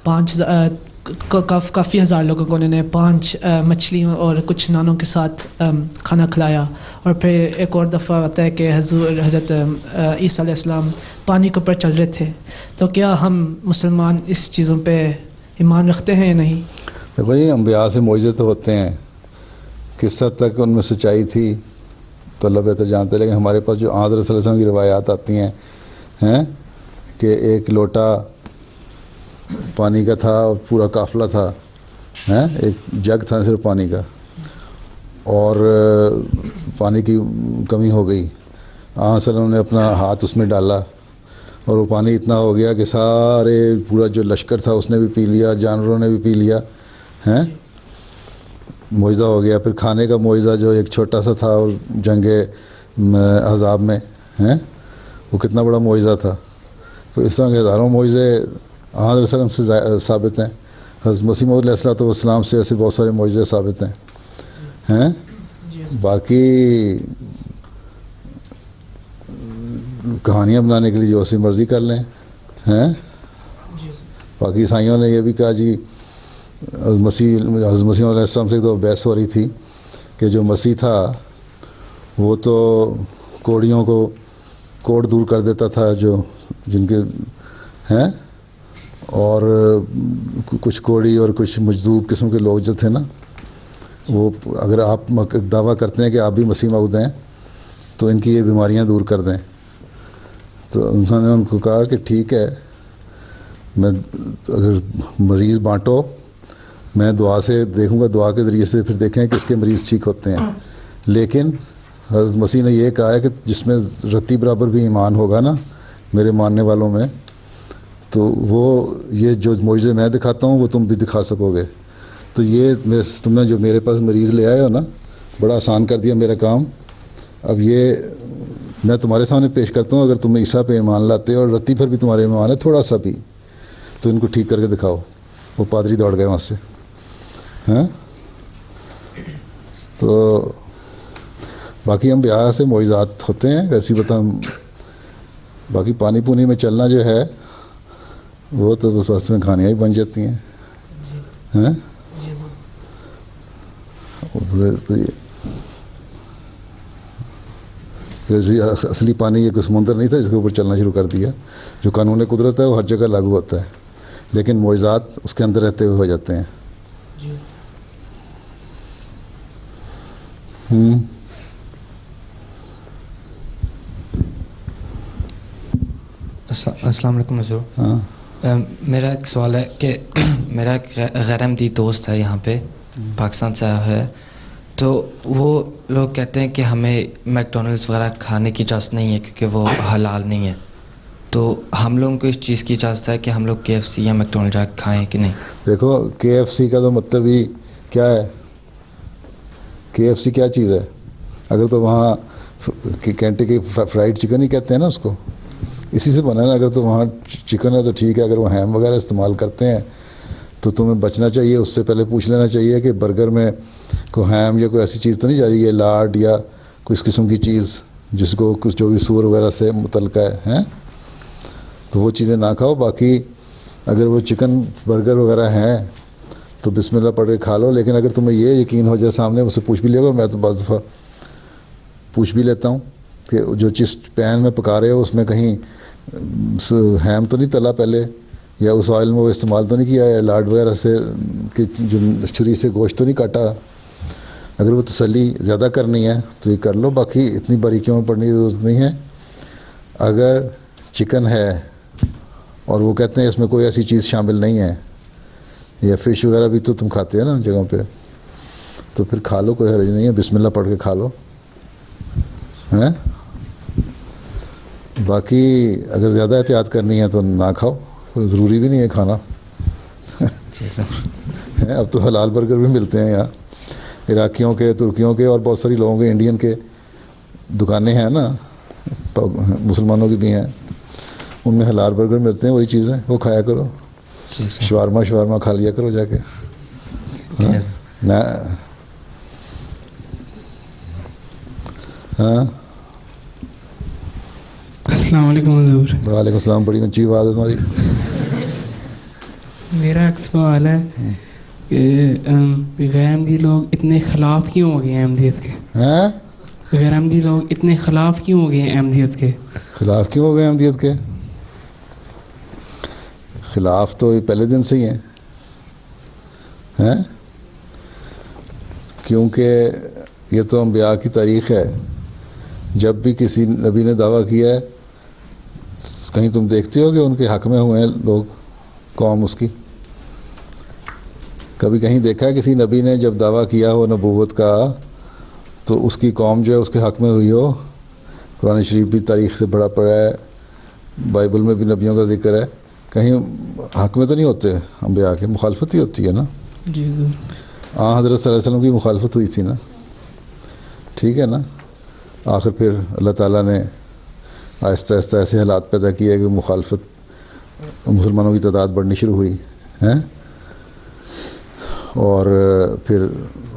Speaker 9: 5,000 کافی ہزار لوگوں کو انہوں نے 5 مچھلیوں اور کچھ نانوں کے ساتھ کھانا کھلایا. اور پھر ایک اور دفعہ آتا ہے کہ حضرت عیسیٰ علیہ السلام پانی کے اوپر چل رہے تھے. تو کیا ہم مسلمان اس چیزوں پہ ایمان رکھتے ہیں یا نہیں؟
Speaker 1: دیکھو یہ انبیاء سے معجزے تو ہوتے ہیں, کس حد تک ان میں سچائی تھی تو اللہ بہتر جانتے. لیکن ہمارے پاس جو حضرت صلی اللہ علیہ وسلم کی روایات آتی ہیں کہ ایک لوٹا پانی کا تھا اور پورا قافلہ تھا, ایک جگ تھا صرف پانی کا, اور پانی کی کمی ہو گئی. آن صلی اللہ علیہ وسلم نے اپنا ہاتھ اس میں ڈالا اور وہ پانی اتنا ہو گیا کہ سارے پورا جو لشکر تھا اس نے بھی پی لیا, جانوروں نے بھی پی لیا. معجزہ ہو گیا. پھر کھانے کا معجزہ جو ایک چھوٹا سا تھا اور جنگ احزاب میں وہ کتنا بڑا معجزہ تھا. تو اس طرح کے ہزاروں معجزے حضرت صلی اللہ علیہ وسلم سے ثابت ہیں. حضرت مسیح موعود علیہ الصلوۃ والسلام سے ایسے بہت سارے معجزے ثابت ہیں. باقی کہانیاں بنانے کے لیے جو اسی مرضی کر لیں. باقی عیسائیوں نے یہ بھی کہا جی حضرت مسیح علیہ السلام سے تو بحث ہو رہی تھی کہ جو مسیح تھا وہ تو کوڑیوں کو کوڑ دور کر دیتا تھا جو جن کے ہیں, اور کچھ کوڑی اور کچھ مجذوب قسم کے لوگ جو تھے نا, وہ اگر آپ دعویٰ کرتے ہیں کہ آپ بھی مسیح موعود ہیں تو ان کی یہ بیماریاں دور کر دیں. تو انہوں نے ان کو کہا کہ ٹھیک ہے, میں اگر مریض بانٹو, میں دعا سے دیکھوں گا, دعا کے ذریعے سے پھر دیکھیں کہ اس کے مریض ٹھیک ہوتے ہیں. لیکن حضرت مسیح نے یہ کہا ہے کہ جس میں رتی برابر بھی ایمان ہوگا نا میرے ماننے والوں میں, تو وہ یہ جو معجزے میں دکھاتا ہوں وہ تم بھی دکھا سکو گے. تو یہ تم نے جو میرے پاس مریض لے آئے ہو نا, بڑا آسان کر دیا میرا کام. اب یہ میں تمہارے سامنے پیش کرتا ہوں, اگر تم عیسیٰ پہ ایمان لاتے اور رتی پر بھی تمہارے ایمان ہے تھوڑا سا بھی, تو ان کو ٹھیک کر کے دکھاؤ. وہ پادری دوڑ گئے وہاں سے. تو باقی ہم انبیاء سے معجزات ہوتے ہیں ویسی باقی پانی پونی میں چلنا جو ہے وہ تو بس واسطے میں کھانیاں ہی بن جاتی ہیں. اصلی پانی یہ کوئی سمندر نہیں تھا جس کے اوپر چلنا شروع کر دیا. جو قانون قدرت ہے وہ ہر جگہ لاگو ہوتا ہے, لیکن معجزات اس کے اندر رہتے ہوئے ہو جاتے ہیں.
Speaker 12: السلام علیکم حضور. میرا ایک سوال ہے کہ میرا ایک غیر احمدی دوست ہے یہاں پہ پاکستان سے آیا ہے, تو وہ لوگ کہتے ہیں کہ ہمیں میکڈونلڈس وغیرہ کھانے کی اجازت نہیں ہے کیونکہ وہ حلال نہیں ہے. تو ہم لوگوں کو اس چیز کی اجازت ہے کہ ہم لوگ KFC یا میکڈونلڈ جا کے کھائیں کہ نہیں؟
Speaker 1: دیکھو KFC کا تو مطلب ہی کیا ہے, KFC کیا چیز ہے؟ اگر تو وہاں کینٹکی فرائیڈ چکن ہی کہتے ہیں نا اس کو, اسی سے بنا ہے نا. اگر تو وہاں چکن ہے تو ٹھیک ہے, اگر وہ ہیم وغیرہ استعمال کرتے ہیں تو تمہیں بچنا چاہیے. اس سے پہلے پوچھ لینا چاہیے کہ برگر میں کوئی ہیم یا کوئی ایسی چیز تو نہیں جا رہی ہے, لاڈ یا کوئی اس قسم کی چیز جس کو کچھ جو بھی سور وغیرہ سے متعلقہ ہے, تو وہ چیزیں نہ کھاؤ. باقی اگر وہ چکن برگر وغیرہ ہیں تو بسم اللہ پڑھ کے کھا لو. لیکن اگر تمہیں یہ یقین ہو جائے سامنے, اسے پوچھ بھی لے گا. میں تو بعض دفعہ پوچھ بھی لیتا ہوں کہ جو چیز پین میں پکا رہے ہو اس میں کہیں ہیم تو نہیں تلا پہلے, یا اس آئل میں وہ استعمال تو نہیں کیا ہے لاڈ وغیرہ سے کہ جو چھری سے گوشت تو نہیں کاٹا. اگر وہ تسلی زیادہ کرنی ہے تو یہ کر لو, باقی اتنی باریکیوں میں پڑنے کی ضرورت نہیں ہے. اگر چکن ہے اور وہ کہتے ہیں اس میں کوئی ایسی چیز شامل نہیں ہے, یا فش وغیرہ بھی تو تم کھاتے ہیں نا ان جگہوں پہ, تو پھر کھا لو, کوئی حرج نہیں ہے, بسم اللہ پڑھ کے کھا لو ہیں. باقی اگر زیادہ احتیاط کرنی ہے تو نہ کھاؤ, کوئی ضروری بھی نہیں ہے کھانا. اب تو حلال برگر بھی ملتے ہیں یہاں, عراقیوں کے, ترکیوں کے اور بہت ساری لوگوں کے, انڈین کے دکانیں ہیں نا, مسلمانوں کی بھی ہیں, ان میں حلال برگر ملتے ہیں, وہی چیزیں وہ کھایا کرو. شوارما کھا لیا کرو جا کے. ہاں
Speaker 13: السلام علیکم حضور.
Speaker 1: وعلیکم السلام. بڑی اچھی بات ہے تمہاری.
Speaker 13: میرا ایک سوال ہے کہ غیر احمدی لوگ اتنے خلاف کیوں ہو گئے ہیں احمدیت کے؟ غیر احمدی لوگ اتنے خلاف کیوں ہو گئے ہیں احمدیت کے؟
Speaker 1: خلاف کیوں ہو گئے احمدیت کے؟ خلاف تو پہلے دن سے ہی ہیں, کیونکہ یہ تو انبیاء کی تاریخ ہے. جب بھی کسی نبی نے دعویٰ کیا ہے, کہیں تم دیکھتے ہو کہ ان کے حق میں ہوئے ہیں لوگ, قوم اس کی؟ کبھی کہیں دیکھا ہے کسی نبی نے جب دعویٰ کیا ہو نبوت کا تو اس کی قوم جو ہے اس کے حق میں ہوئی ہو؟ قرآن شریف بھی تاریخ سے بڑا پڑا ہے, بائبل میں بھی نبیوں کا ذکر ہے, کہیں حق میں تو نہیں ہوتے انبیاء کے, مخالفت ہی ہوتی ہے نا.
Speaker 13: جی ضرور.
Speaker 1: حضرت صلی اللہ علیہ وسلم کی مخالفت ہوئی تھی نا, ٹھیک ہے نا. آخر پھر اللہ تعالیٰ نے آہستہ آہستہ ایسے حالات پیدا کیے کہ مخالفت, مسلمانوں کی تعداد بڑھنی شروع ہوئی ہیں, اور پھر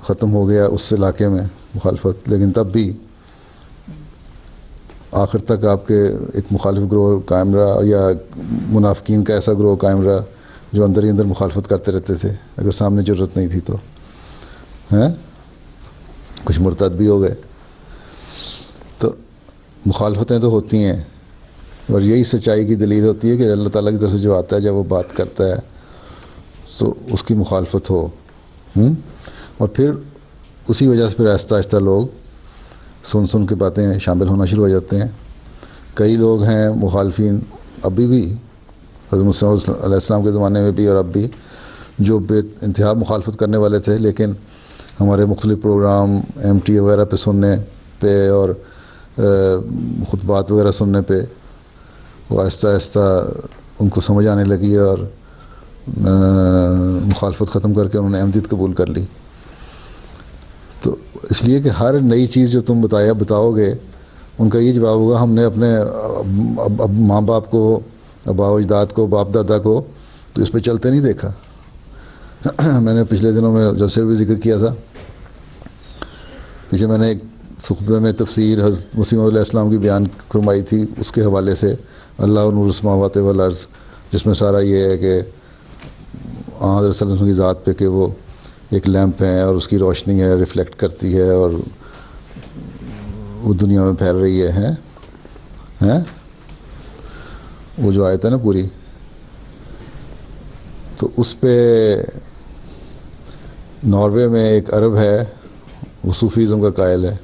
Speaker 1: ختم ہو گیا اس علاقے میں مخالفت. لیکن تب بھی آخر تک آپ کے ایک مخالف گروہ قائم رہا, یا منافقین کا ایسا گروہ قائم رہا جو اندر ہی اندر مخالفت کرتے رہتے تھے اگر سامنے جرت نہیں تھی تو, ہیں. کچھ مرتد بھی ہو گئے. تو مخالفتیں تو ہوتی ہیں, اور یہی سچائی کی دلیل ہوتی ہے کہ اللہ تعالیٰ کی طرف سے جو آتا ہے, جب وہ بات کرتا ہے تو اس کی مخالفت ہو. اور پھر اسی وجہ سے پھر آہستہ آہستہ لوگ سن کے باتیں شامل ہونا شروع ہو جاتے ہیں. کئی لوگ ہیں مخالفین ابھی بھی, حضرت موسیٰ علیہ السلام کے زمانے میں بھی اور اب بھی, جو بے انتہا مخالفت کرنے والے تھے, لیکن ہمارے مختلف پروگرام MTA وغیرہ پہ سننے پہ اور خطبات وغیرہ سننے پہ وہ آہستہ آہستہ ان کو سمجھ آنے لگی اور مخالفت ختم کر کے انہوں نے احمدیت قبول کر لی. تو اس لیے کہ ہر نئی چیز جو تم بتاؤ گے, ان کا یہ جواب ہوگا ہم نے اپنے ماں باپ کو, آباء و اجداد کو, باپ دادا کو تو اس پہ چلتے نہیں دیکھا. میں نے پچھلے دنوں میں جلسے بھی ذکر کیا تھا, پیچھے میں نے ایک خطبے میں تفسیر حضرت مسیح علیہ السلام کی بیان فرمائی تھی, اس کے حوالے سے اللہ نور السماوات والارض, جس میں سارا یہ ہے کہ حضرت صلی اللہ علیہ وسلم کی ذات پہ کہ وہ ایک لیمپ ہے اور اس کی روشنی ہے, ریفلیکٹ کرتی ہے اور وہ دنیا میں پھیل رہی ہے, وہ جو آیت ہے نا پوری, تو اس پہ ناروے میں ایک عرب ہے, وہ صوفیزم کا قائل ہے.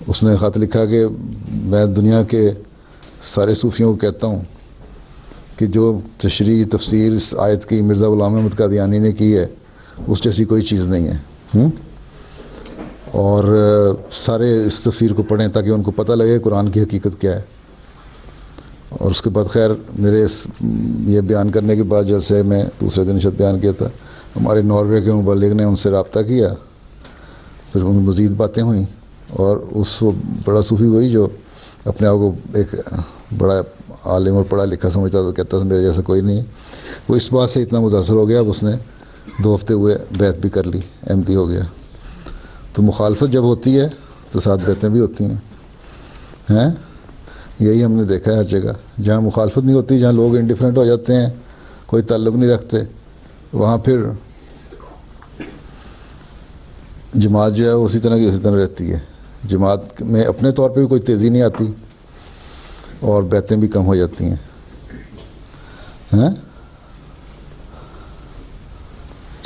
Speaker 1: اس نے خط لکھا کہ میں دنیا کے سارے صوفیوں کو کہتا ہوں کہ جو تشریح تفسیر اس آیت کی مرزا غلام احمد قادیانی نے کی ہے اس جیسی کوئی چیز نہیں ہے, اور سارے اس تفسیر کو پڑھیں تاکہ ان کو پتہ لگے قرآن کی حقیقت کیا ہے. اور اس کے بعد خیر میرے یہ بیان کرنے کے بعد جیسے میں دوسرے دن شد بیان کیا تھا, ہمارے ناروے کے مبلغ نے ان سے رابطہ کیا, پھر ان مزید باتیں ہوئیں, اور اس بڑا صوفی وہی جو اپنے آپ کو ایک بڑا عالم اور پڑھا لکھا سمجھتا تھا, کہتا تھا میرے جیسا کوئی نہیں, وہ اس بات سے اتنا متاثر ہو گیا اب اس نے 2 ہفتے ہوئے بیعت بھی کر لی, احمدی ہو گیا. تو مخالفت جب ہوتی ہے تو ساتھ بیعتیں بھی ہوتی ہیں, یہی ہم نے دیکھا ہے ہر جگہ. جہاں مخالفت نہیں ہوتی, جہاں لوگ انڈیفرنٹ ہو جاتے ہیں, کوئی تعلق نہیں رکھتے, وہاں پھر جماعت جو ہے اسی طرح کی اسی طرح رہتی ہے. جماعت میں اپنے طور پہ بھی کوئی تیزی نہیں آتی اور بیعتیں بھی کم ہو جاتی ہیں.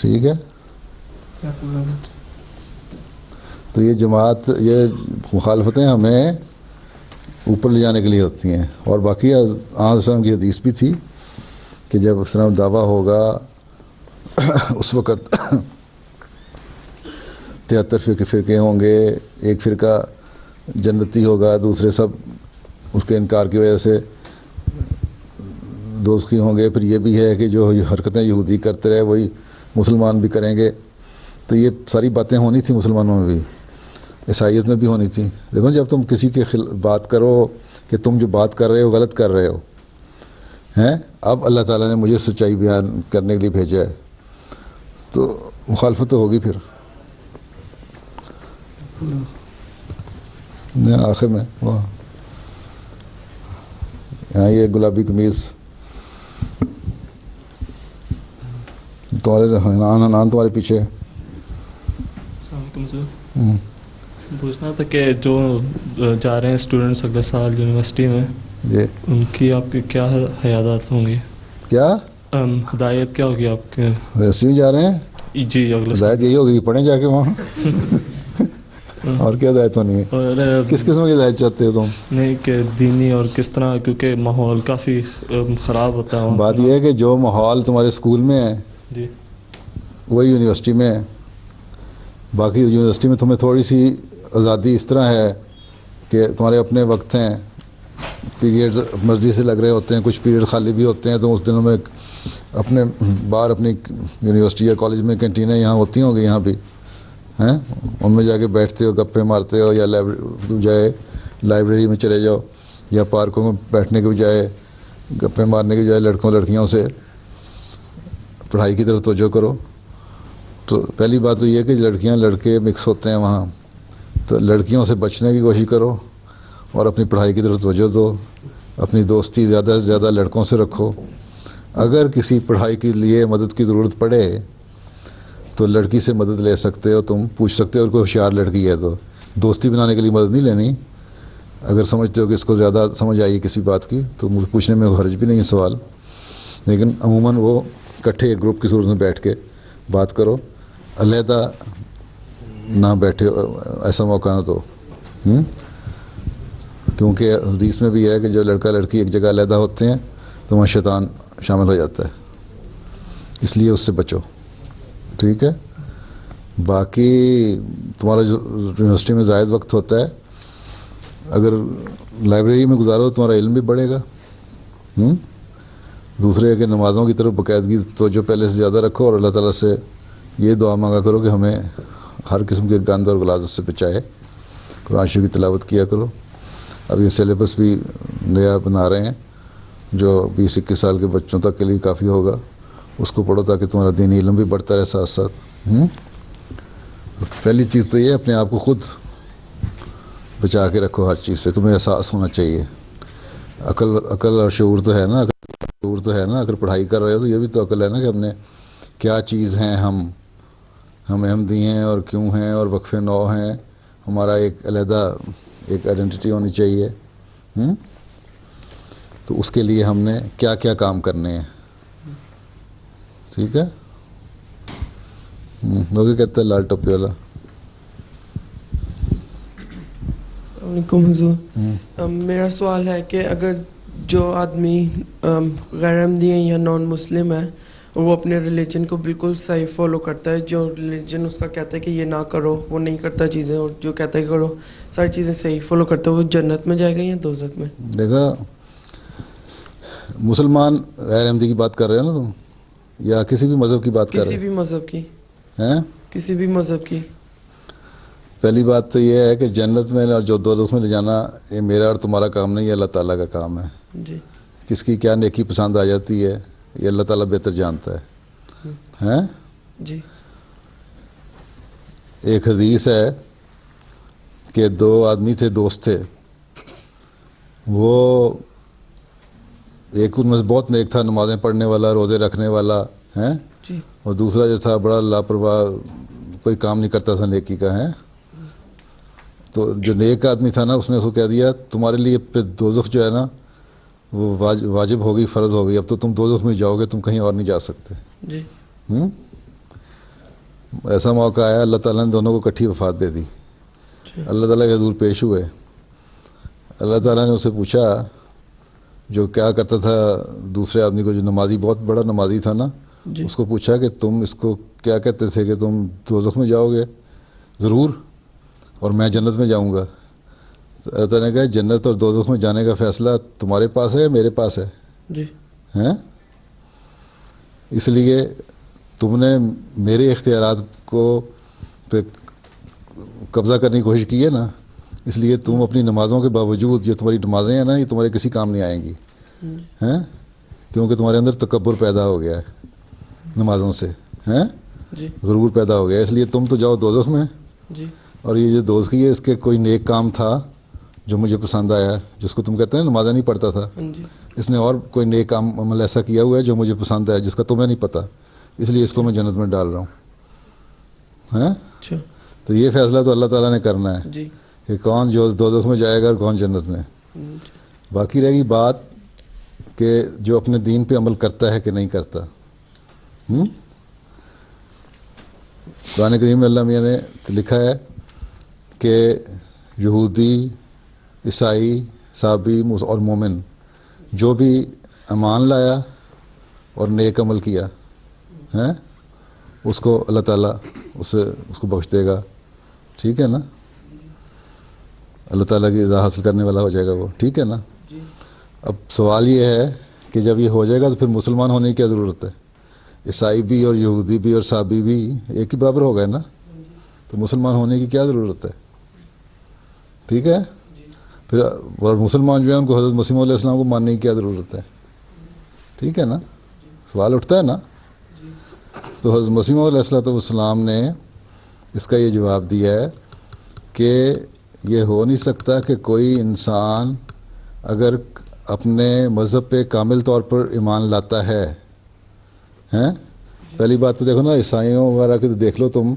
Speaker 1: ٹھیک ہے. تو یہ جماعت، یہ مخالفتیں ہمیں اوپر لے جانے کے لیے ہوتی ہیں. اور باقی آن وسلم کی حدیث بھی تھی کہ جب اسلام دعویٰ ہوگا اس وقت 73 فرقے ہوں گے. ایک فرقہ جنتی ہوگا، دوسرے سب اس کے انکار کی وجہ سے دوزخی ہوں گے. پھر یہ بھی ہے کہ جو حرکتیں یہودی کرتے رہے وہی مسلمان بھی کریں گے. تو یہ ساری باتیں ہونی تھیں مسلمانوں میں بھی، عیسائیت میں بھی ہونی تھی. دیکھو جب تم کسی کے بات کرو کہ تم جو بات کر رہے ہو غلط کر رہے ہو ہیں، اب اللہ تعالیٰ نے مجھے سچائی بیان کرنے کے لیے بھیجا ہے، تو مخالفت تو ہوگی. پھر آخر میں یہاں یہ گلابی قمیض تمہارے نان تمہارے پیچھے.
Speaker 14: پوچھنا تھا کہ جو جا رہے ہیں اسٹوڈنٹس اگلے سال یونیورسٹی میں، ان کی آپ کی کیا حیادات ہوں گی؟
Speaker 1: کیا
Speaker 14: ہدایت کیا ہوگی آپ کے؟
Speaker 1: یونیورسٹی میں جا رہے ہیں
Speaker 14: جی، اگلے
Speaker 1: ہدایت یہی ہوگی پڑھیں جا کے وہاں. اور کیا ہدایت ہونی ہے؟
Speaker 14: اور
Speaker 1: کس قسم کی ہدایت چاہتے ہو تم؟
Speaker 14: نہیں کہ دینی اور کس طرح، کیونکہ ماحول کافی خراب ہوتا ہے.
Speaker 1: بات یہ ہے کہ جو ماحول تمہارے اسکول میں ہے
Speaker 14: جی
Speaker 1: وہی یونیورسٹی میں ہے. باقی یونیورسٹی میں تمہیں تھوڑی سی آزادی اس طرح ہے کہ تمہارے اپنے وقت ہیں، پیریڈ مرضی سے لگ رہے ہوتے ہیں، کچھ پیریڈ خالی بھی ہوتے ہیں. تو اس دنوں میں اپنے باہر اپنی یونیورسٹی یا کالج میں کینٹینیں یہاں ہوتی ہوں گی، یہاں بھی ہیں، ان میں جا کے بیٹھتے ہو، گپے مارتے ہو، یا لائبریری میں چلے جاؤ، یا پارکوں میں بیٹھنے کے بجائے گپے مارنے کے بجائے لڑکیوں سے پڑھائی کی طرف توجہ کرو. تو پہلی بات تو یہ ہے کہ لڑکیاں لڑکے مکس ہوتے ہیں وہاں، تو لڑکیوں سے بچنے کی کوشش کرو اور اپنی پڑھائی کی طرف توجہ دو. اپنی دوستی زیادہ سے زیادہ لڑکوں سے رکھو. اگر کسی پڑھائی کے لیے مدد کی ضرورت پڑے تو لڑکی سے مدد لے سکتے ہو، تم پوچھ سکتے ہو. اور کوئی ہوشیار لڑکی ہے تو دوستی بنانے کے لیے مدد نہیں لینی. اگر سمجھتے ہو کہ اس کو زیادہ سمجھ آئی کسی بات کی تو مجھے پوچھنے میں حرج بھی نہیں ہے سوال. لیکن عموماً وہ اکٹھے ایک گروپ کی صورت میں بیٹھ کے بات کرو، علیحدہ نہ بیٹھے، ایسا موقع نہ دو. کیونکہ حدیث میں بھی ہے کہ جو لڑکا لڑکی ایک جگہ علیحدہ ہوتے ہیں تو وہاں شیطان شامل ہو جاتا ہے، اس لیے اس سے بچو. ٹھیک ہے. باقی تمہارا جو یونیورسٹی میں زائد وقت ہوتا ہے، اگر لائبریری میں گزارو تو تمہارا علم بھی بڑھے گا. دوسرے کہ نمازوں کی طرف باقاعدگی توجہ پہلے سے زیادہ رکھو، اور اللہ تعالیٰ سے یہ دعا مانگا کرو کہ ہمیں ہر قسم کے گند اور غلاظت سے بچائے. قرآن شریف کی تلاوت کیا کرو. اب یہ سلیبس بھی نیا بنا رہے ہیں جو 20-21 سال کے بچوں تک کے لیے کافی ہوگا. اس کو پڑھو تاکہ تمہارا دینی علم بھی بڑھتا رہے ساتھ ساتھ. پہلی چیز تو یہ اپنے آپ کو خود بچا کے رکھو ہر چیز سے. تمہیں احساس ہونا چاہیے. عقل اور شعور تو ہے نا، اگر پڑھائی کر رہے ہو تو یہ بھی تو عقل ہے نا کہ ہم نے کیا چیز ہیں، ہم احمدی ہیں اور کیوں ہیں، اور وقف نو ہیں. ہمارا ایک علیحدہ ایک آئیڈینٹی ہونی چاہیے. تو اس کے لیے ہم نے کیا کیا کام کرنے ہیں. ٹھیک ہے. لوگ کہتے ہیں لال ٹوپی والا.
Speaker 10: السلام علیکم حضور. میرا سوال ہے کہ اگر جو آدمی غیر احمدی ہیں یا نان مسلم ہے، وہ اپنے ریلیجن کو بالکل صحیح فالو کرتا ہے، جو ریلیجن اس کا کہتا ہے کہ یہ نہ کرو وہ نہیں کرتا چیزیں، اور جو کہتا ہے کہ کرو ساری چیزیں صحیح فالو کرتا ہے، وہ جنت میں جائے گا یا دوزخ میں؟
Speaker 1: دیکھا، مسلمان غیر احمدی کی بات کر رہے ہو نا تم، یا کسی بھی مذہب کی بات کر رہے
Speaker 10: کسی بھی مذہب کی
Speaker 1: ہیں؟
Speaker 10: کسی بھی مذہب کی.
Speaker 1: پہلی بات تو یہ ہے کہ جنت میں اور جو دوزخ میں لے جانا یہ میرا اور تمہارا کام نہیں ہے، اللہ تعالیٰ کا کام ہے.
Speaker 10: جی.
Speaker 1: کس کی کیا نیکی پسند آ جاتی ہے یہ اللہ تعالیٰ بہتر جانتا ہے. ہیں؟
Speaker 10: جی.
Speaker 1: ایک حدیث ہے کہ 2 آدمی تھے، دوست تھے. وہ ایک ان میں سے بہت نیک تھا، نمازیں پڑھنے والا، روزے رکھنے والا ہے، اور دوسرا جو تھا بڑا لاپرواہ، کوئی کام نہیں کرتا تھا نیکی کا. ہے تو جو نیک آدمی تھا نا، اس نے اس کو کہہ دیا تمہارے لیے پھر دوزخ جو ہے نا وہ واجب ہوگی، فرض ہوگی، اب تو تم دوزخ میں جاؤ گے، تم کہیں اور نہیں جا سکتے.
Speaker 10: جی.
Speaker 1: ایسا موقع آیا اللہ تعالیٰ نے دونوں کو اکٹھی وفات دے دی. اللہ تعالیٰ کے حضور پیش ہوئے. اللہ تعالیٰ نے اسے پوچھا جو کیا کرتا تھا دوسرے آدمی کو, جو نمازی بہت بڑا نمازی تھا نا, اس کو پوچھا کہ تم اس کو کیا کہتے تھے کہ تم دوزخ میں جاؤ گے؟ ضرور, اور میں جنت میں جاؤں گا. تو اللہ تعالیٰ نے کہا جنت اور دوزخ میں جانے کا فیصلہ تمہارے پاس ہے یا میرے پاس ہے؟
Speaker 10: جی
Speaker 1: ہیں, اس لیے تم نے میرے اختیارات کو پہ قبضہ کرنے کی کوشش کی ہے نا, اس لیے تم اپنی نمازوں کے باوجود, جو تمہاری نمازیں ہیں نا, یہ تمہارے کسی کام نہیں آئیں گی ہیں, کیونکہ تمہارے اندر تکبر پیدا ہو گیا ہے نمازوں سے, ہیں, غرور پیدا ہو گیا. اس لیے تم تو جاؤ دوزخ میں, اور یہ جو دوزخی ہے اس کے کوئی نیک کام تھا جو مجھے پسند آیا, جس کو تم کہتے ہیں نمازیں نہیں پڑھتا تھا, اس نے اور کوئی نیک کام عمل ایسا کیا ہوا ہے جو مجھے پسند آیا جس کا تمہیں نہیں پتہ, اس لیے اس کو میں جنت میں ڈال رہا ہوں. ہیں, تو یہ فیصلہ تو اللہ تعالیٰ نے کرنا ہے کہ کون جو دوزخ میں جائے گا اور کون جنت میں. باقی رہے گی بات کہ جو اپنے دین پہ عمل کرتا ہے کہ نہیں کرتا. قرآن کریم میں اللہ میاں نے لکھا ہے کہ یہودی, عیسائی, صابی اور مومن جو بھی ایمان لایا اور نیک عمل کیا ہیں, اس کو اللہ تعالیٰ اس کو بخش دے گا. ٹھیک ہے نا, اللہ تعالیٰ کی رضا حاصل کرنے والا ہو جائے گا وہ. ٹھیک ہے نا. اب سوال یہ ہے کہ جب یہ ہو جائے گا تو پھر مسلمان ہونے کی کیا ضرورت ہے؟ عیسائی بھی اور یہودی بھی اور صابی بھی ایک ہی برابر ہو گئے نا, تو مسلمان ہونے کی کیا ضرورت ہے؟ ٹھیک ہے. پھر اور مسلمان جو ہیں ان کو حضرت مسیح علیہ السلام کو ماننے کی کیا ضرورت ہے؟ ٹھیک ہے نا, سوال اٹھتا ہے نا. تو حضرت مسیح علیہ السلام نے اس کا یہ جواب دیا ہے کہ یہ ہو نہیں سکتا کہ کوئی انسان اگر اپنے مذہب پہ کامل طور پر ایمان لاتا ہے, ہیں, پہلی بات تو دیکھو نا, عیسائیوں وغیرہ کے تو دیکھ لو تم,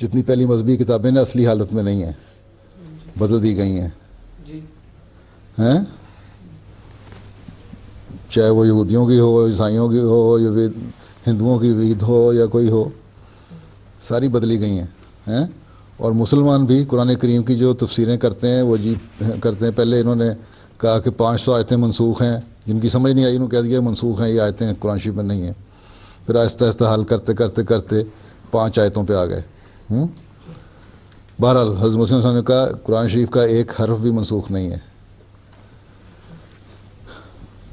Speaker 1: جتنی پہلی مذہبی کتابیں نا اصلی حالت میں نہیں ہیں, بدل دی گئی ہیں. ہیں, چاہے وہ یہودیوں کی ہو, عیسائیوں کی ہو, یا ہندوؤں کی عید ہو یا کوئی ہو, ساری بدلی گئی ہیں. اور مسلمان بھی قرآن کریم کی جو تفسیریں کرتے ہیں وہ کرتے ہیں. پہلے انہوں نے کہا کہ 500 آیتیں منسوخ ہیں, جن کی سمجھ نہیں آئی انہوں نے کہہ دیا منسوخ ہیں, یہ آیتیں قرآن شریف میں نہیں ہیں. پھر آہستہ آہستہ حل کرتے کرتے کرتے 5 آیتوں پہ آ گئے. بہرحال حضرت مسیح صاحب نے کہا قرآن شریف کا ایک حرف بھی منسوخ نہیں ہے.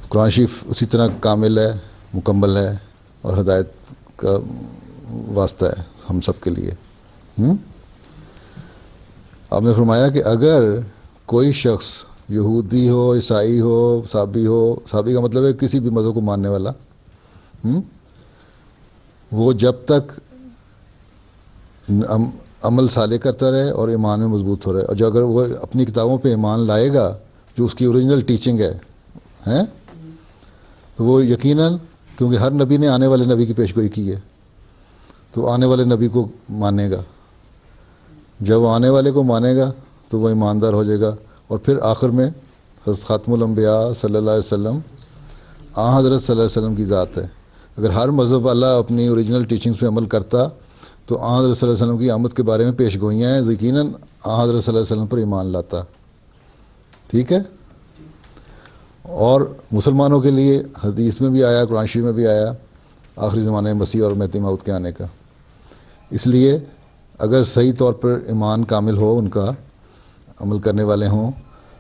Speaker 1: قرآن شریف اسی طرح کامل ہے, مکمل ہے, اور ہدایت کا واسطہ ہے ہم سب کے لیے. آپ نے فرمایا کہ اگر کوئی شخص یہودی ہو, عیسائی ہو, صابی ہو, صابی کا مطلب ہے کسی بھی مذہب کو ماننے والا, وہ جب تک عمل صالح کرتا رہے اور ایمان میں مضبوط ہو رہے, اور جو اگر وہ اپنی کتابوں پہ ایمان لائے گا جو اس کی اوریجنل ٹیچنگ ہے, تو وہ یقیناً, کیونکہ ہر نبی نے آنے والے نبی کی پیشگوئی کی ہے, تو آنے والے نبی کو مانے گا. جب وہ آنے والے کو مانے گا تو وہ ایماندار ہو جائے گا. اور پھر آخر میں حضرت خاتم الانبیاء صلی اللہ علیہ وسلم حضرت صلی اللہ علیہ وسلم کی ذات ہے. اگر ہر مذہب والا اپنی اوریجنل ٹیچنگز پہ عمل کرتا تو حضرت صلی اللہ علیہ وسلم کی آمد کے بارے میں پیش گوئیاں ہیں, یقیناً حضرت صلی اللہ علیہ وسلم پر ایمان لاتا. ٹھیک ہے. اور مسلمانوں کے لیے حدیث میں بھی آیا, قرآن شریف میں بھی آیا آخری زمانے میں مسیح اور مہدی موعود کے آنے کا. اس لیے اگر صحیح طور پر ایمان کامل ہو, ان کا عمل کرنے والے ہوں,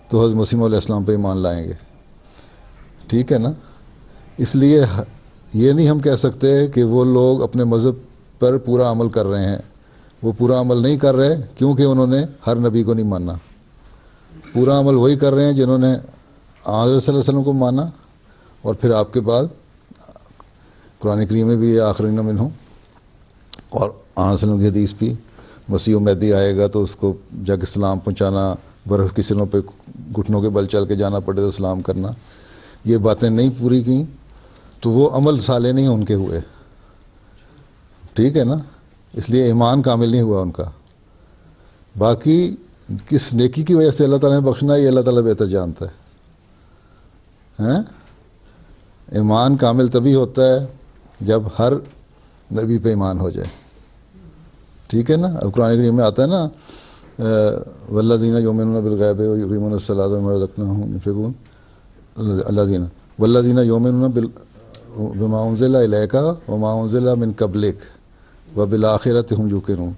Speaker 1: تو حضرت مسیح علیہ السلام پہ ایمان لائیں گے. ٹھیک ہے نا. اس لیے یہ نہیں ہم کہہ سکتے کہ وہ لوگ اپنے مذہب پر پورا عمل کر رہے ہیں. وہ پورا عمل نہیں کر رہے کیونکہ انہوں نے ہر نبی کو نہیں مانا. پورا عمل وہی کر رہے ہیں جنہوں نے حضرت صلی اللہ علیہ وسلم کو مانا, اور پھر آپ کے بعد قرآن کریم میں بھی یہ آخرین منہم, اور صلی اللہ علیہ وسلم کی حدیث بھی, مسیح و مہدی آئے گا تو اس کو جا کے سلام پہنچانا, برف کی سلوں پہ گھٹنوں کے بل چل کے جانا پڑے تو سلام کرنا, یہ باتیں نہیں پوری کیں تو وہ عمل صالح نہیں ان کے ہوئے. ٹھیک ہے نا. اس لیے ایمان کامل نہیں ہوا ان کا. باقی کس نیکی کی وجہ سے اللہ تعالیٰ نے بخشنا, یہ اللہ تعالیٰ بہتر جانتا ہے. ایمان کامل تبھی ہوتا ہے جب ہر نبی پہ ایمان ہو جائے. ٹھیک ہے نا. اب قرآن کریم میں آتا ہے نا والذین یؤمنون بالغیب ویقیمون الصلاۃ ومما رزقناہم ينفقون, الذین والذین یؤمنون بما انزل الیک وما انزل من قبلک وبالآخرۃ ہم یوقنون.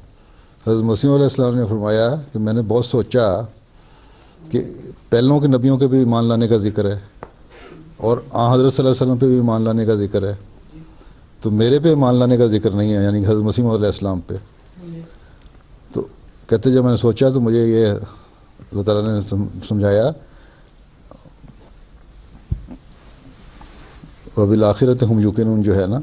Speaker 1: حضرت مسیح علیہ السلام نے فرمایا کہ میں نے بہت سوچا کہ پہلوں کے نبیوں کے بھی ایمان لانے کا ذکر ہے اور حضرت صلی اللہ علیہ وسلم پہ بھی ایمان لانے کا ذکر ہے, تو میرے پہ ایمان لانے کا ذکر نہیں ہے, یعنی حضرت مسیح علیہ السلام پہ. تو کہتے جب میں نے سوچا تو مجھے یہ اللہ تعالیٰ نے سمجھایا وبالآخرۃ ہم یوقنون, جو ہے نا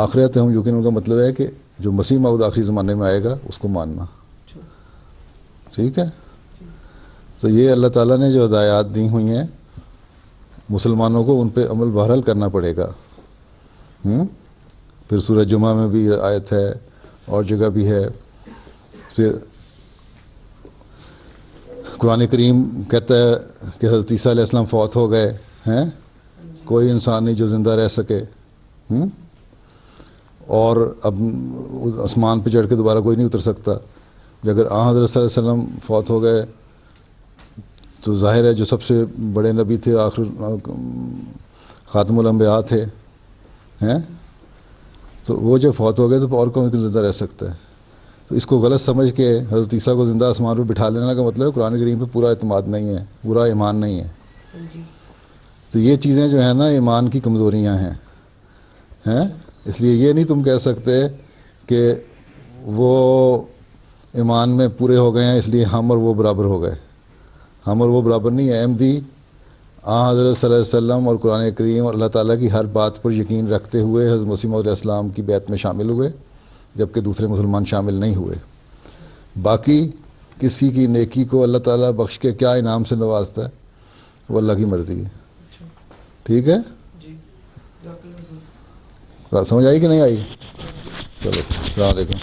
Speaker 1: آخرت ہم یوقنون کا مطلب ہے کہ جو مسیح موعود آخری زمانے میں آئے گا اس کو ماننا. ٹھیک ہے, تو یہ اللہ تعالیٰ نے جو ہدایات دی ہوئی ہیں مسلمانوں کو ان پہ عمل بہرحال کرنا پڑے گا. پھر سورہ جمعہ میں بھی آیت ہے اور جگہ بھی ہے. پھر قرآن کریم کہتا ہے کہ حضرت عیسیٰ علیہ السلام فوت ہو گئے ہیں, کوئی انسان نہیں جو زندہ رہ سکے, اور اب آسمان پہ چڑھ کے دوبارہ کوئی نہیں اتر سکتا. اگر حضرت صلی اللہ علیہ وسلم فوت ہو گئے تو ظاہر ہے جو سب سے بڑے نبی تھے, آخر خاتم الانبیاء تھے ہیں, تو وہ جو فوت ہو گئے تو اور کون زندہ رہ سکتا ہے. تو اس کو غلط سمجھ کے حضرت عیسیٰ کو زندہ آسمان پہ بٹھا لینا کا مطلب ہے قرآن کریم پہ پورا اعتماد نہیں ہے, پورا ایمان نہیں ہے. تو یہ چیزیں جو ہیں نا ایمان کی کمزوریاں ہیں. اس لیے یہ نہیں تم کہہ سکتے کہ وہ ایمان میں پورے ہو گئے ہیں اس لیے ہم اور وہ برابر ہو گئے. ہم اور وہ برابر نہیں ہے. احمدی حضرت صلی اللہ علیہ وسلم اور قرآن کریم اور اللہ تعالیٰ کی ہر بات پر یقین رکھتے ہوئے حضرت مسیح علیہ السلام کی بیعت میں شامل ہوئے, جبکہ دوسرے مسلمان شامل نہیں ہوئے. باقی کسی کی نیکی کو اللہ تعالیٰ بخش کے کیا انعام سے نوازتا ہے وہ اللہ کی مرضی ہے. ٹھیک ہے, سمجھ آئی کہ نہیں آئی؟ چلو السلام علیکم.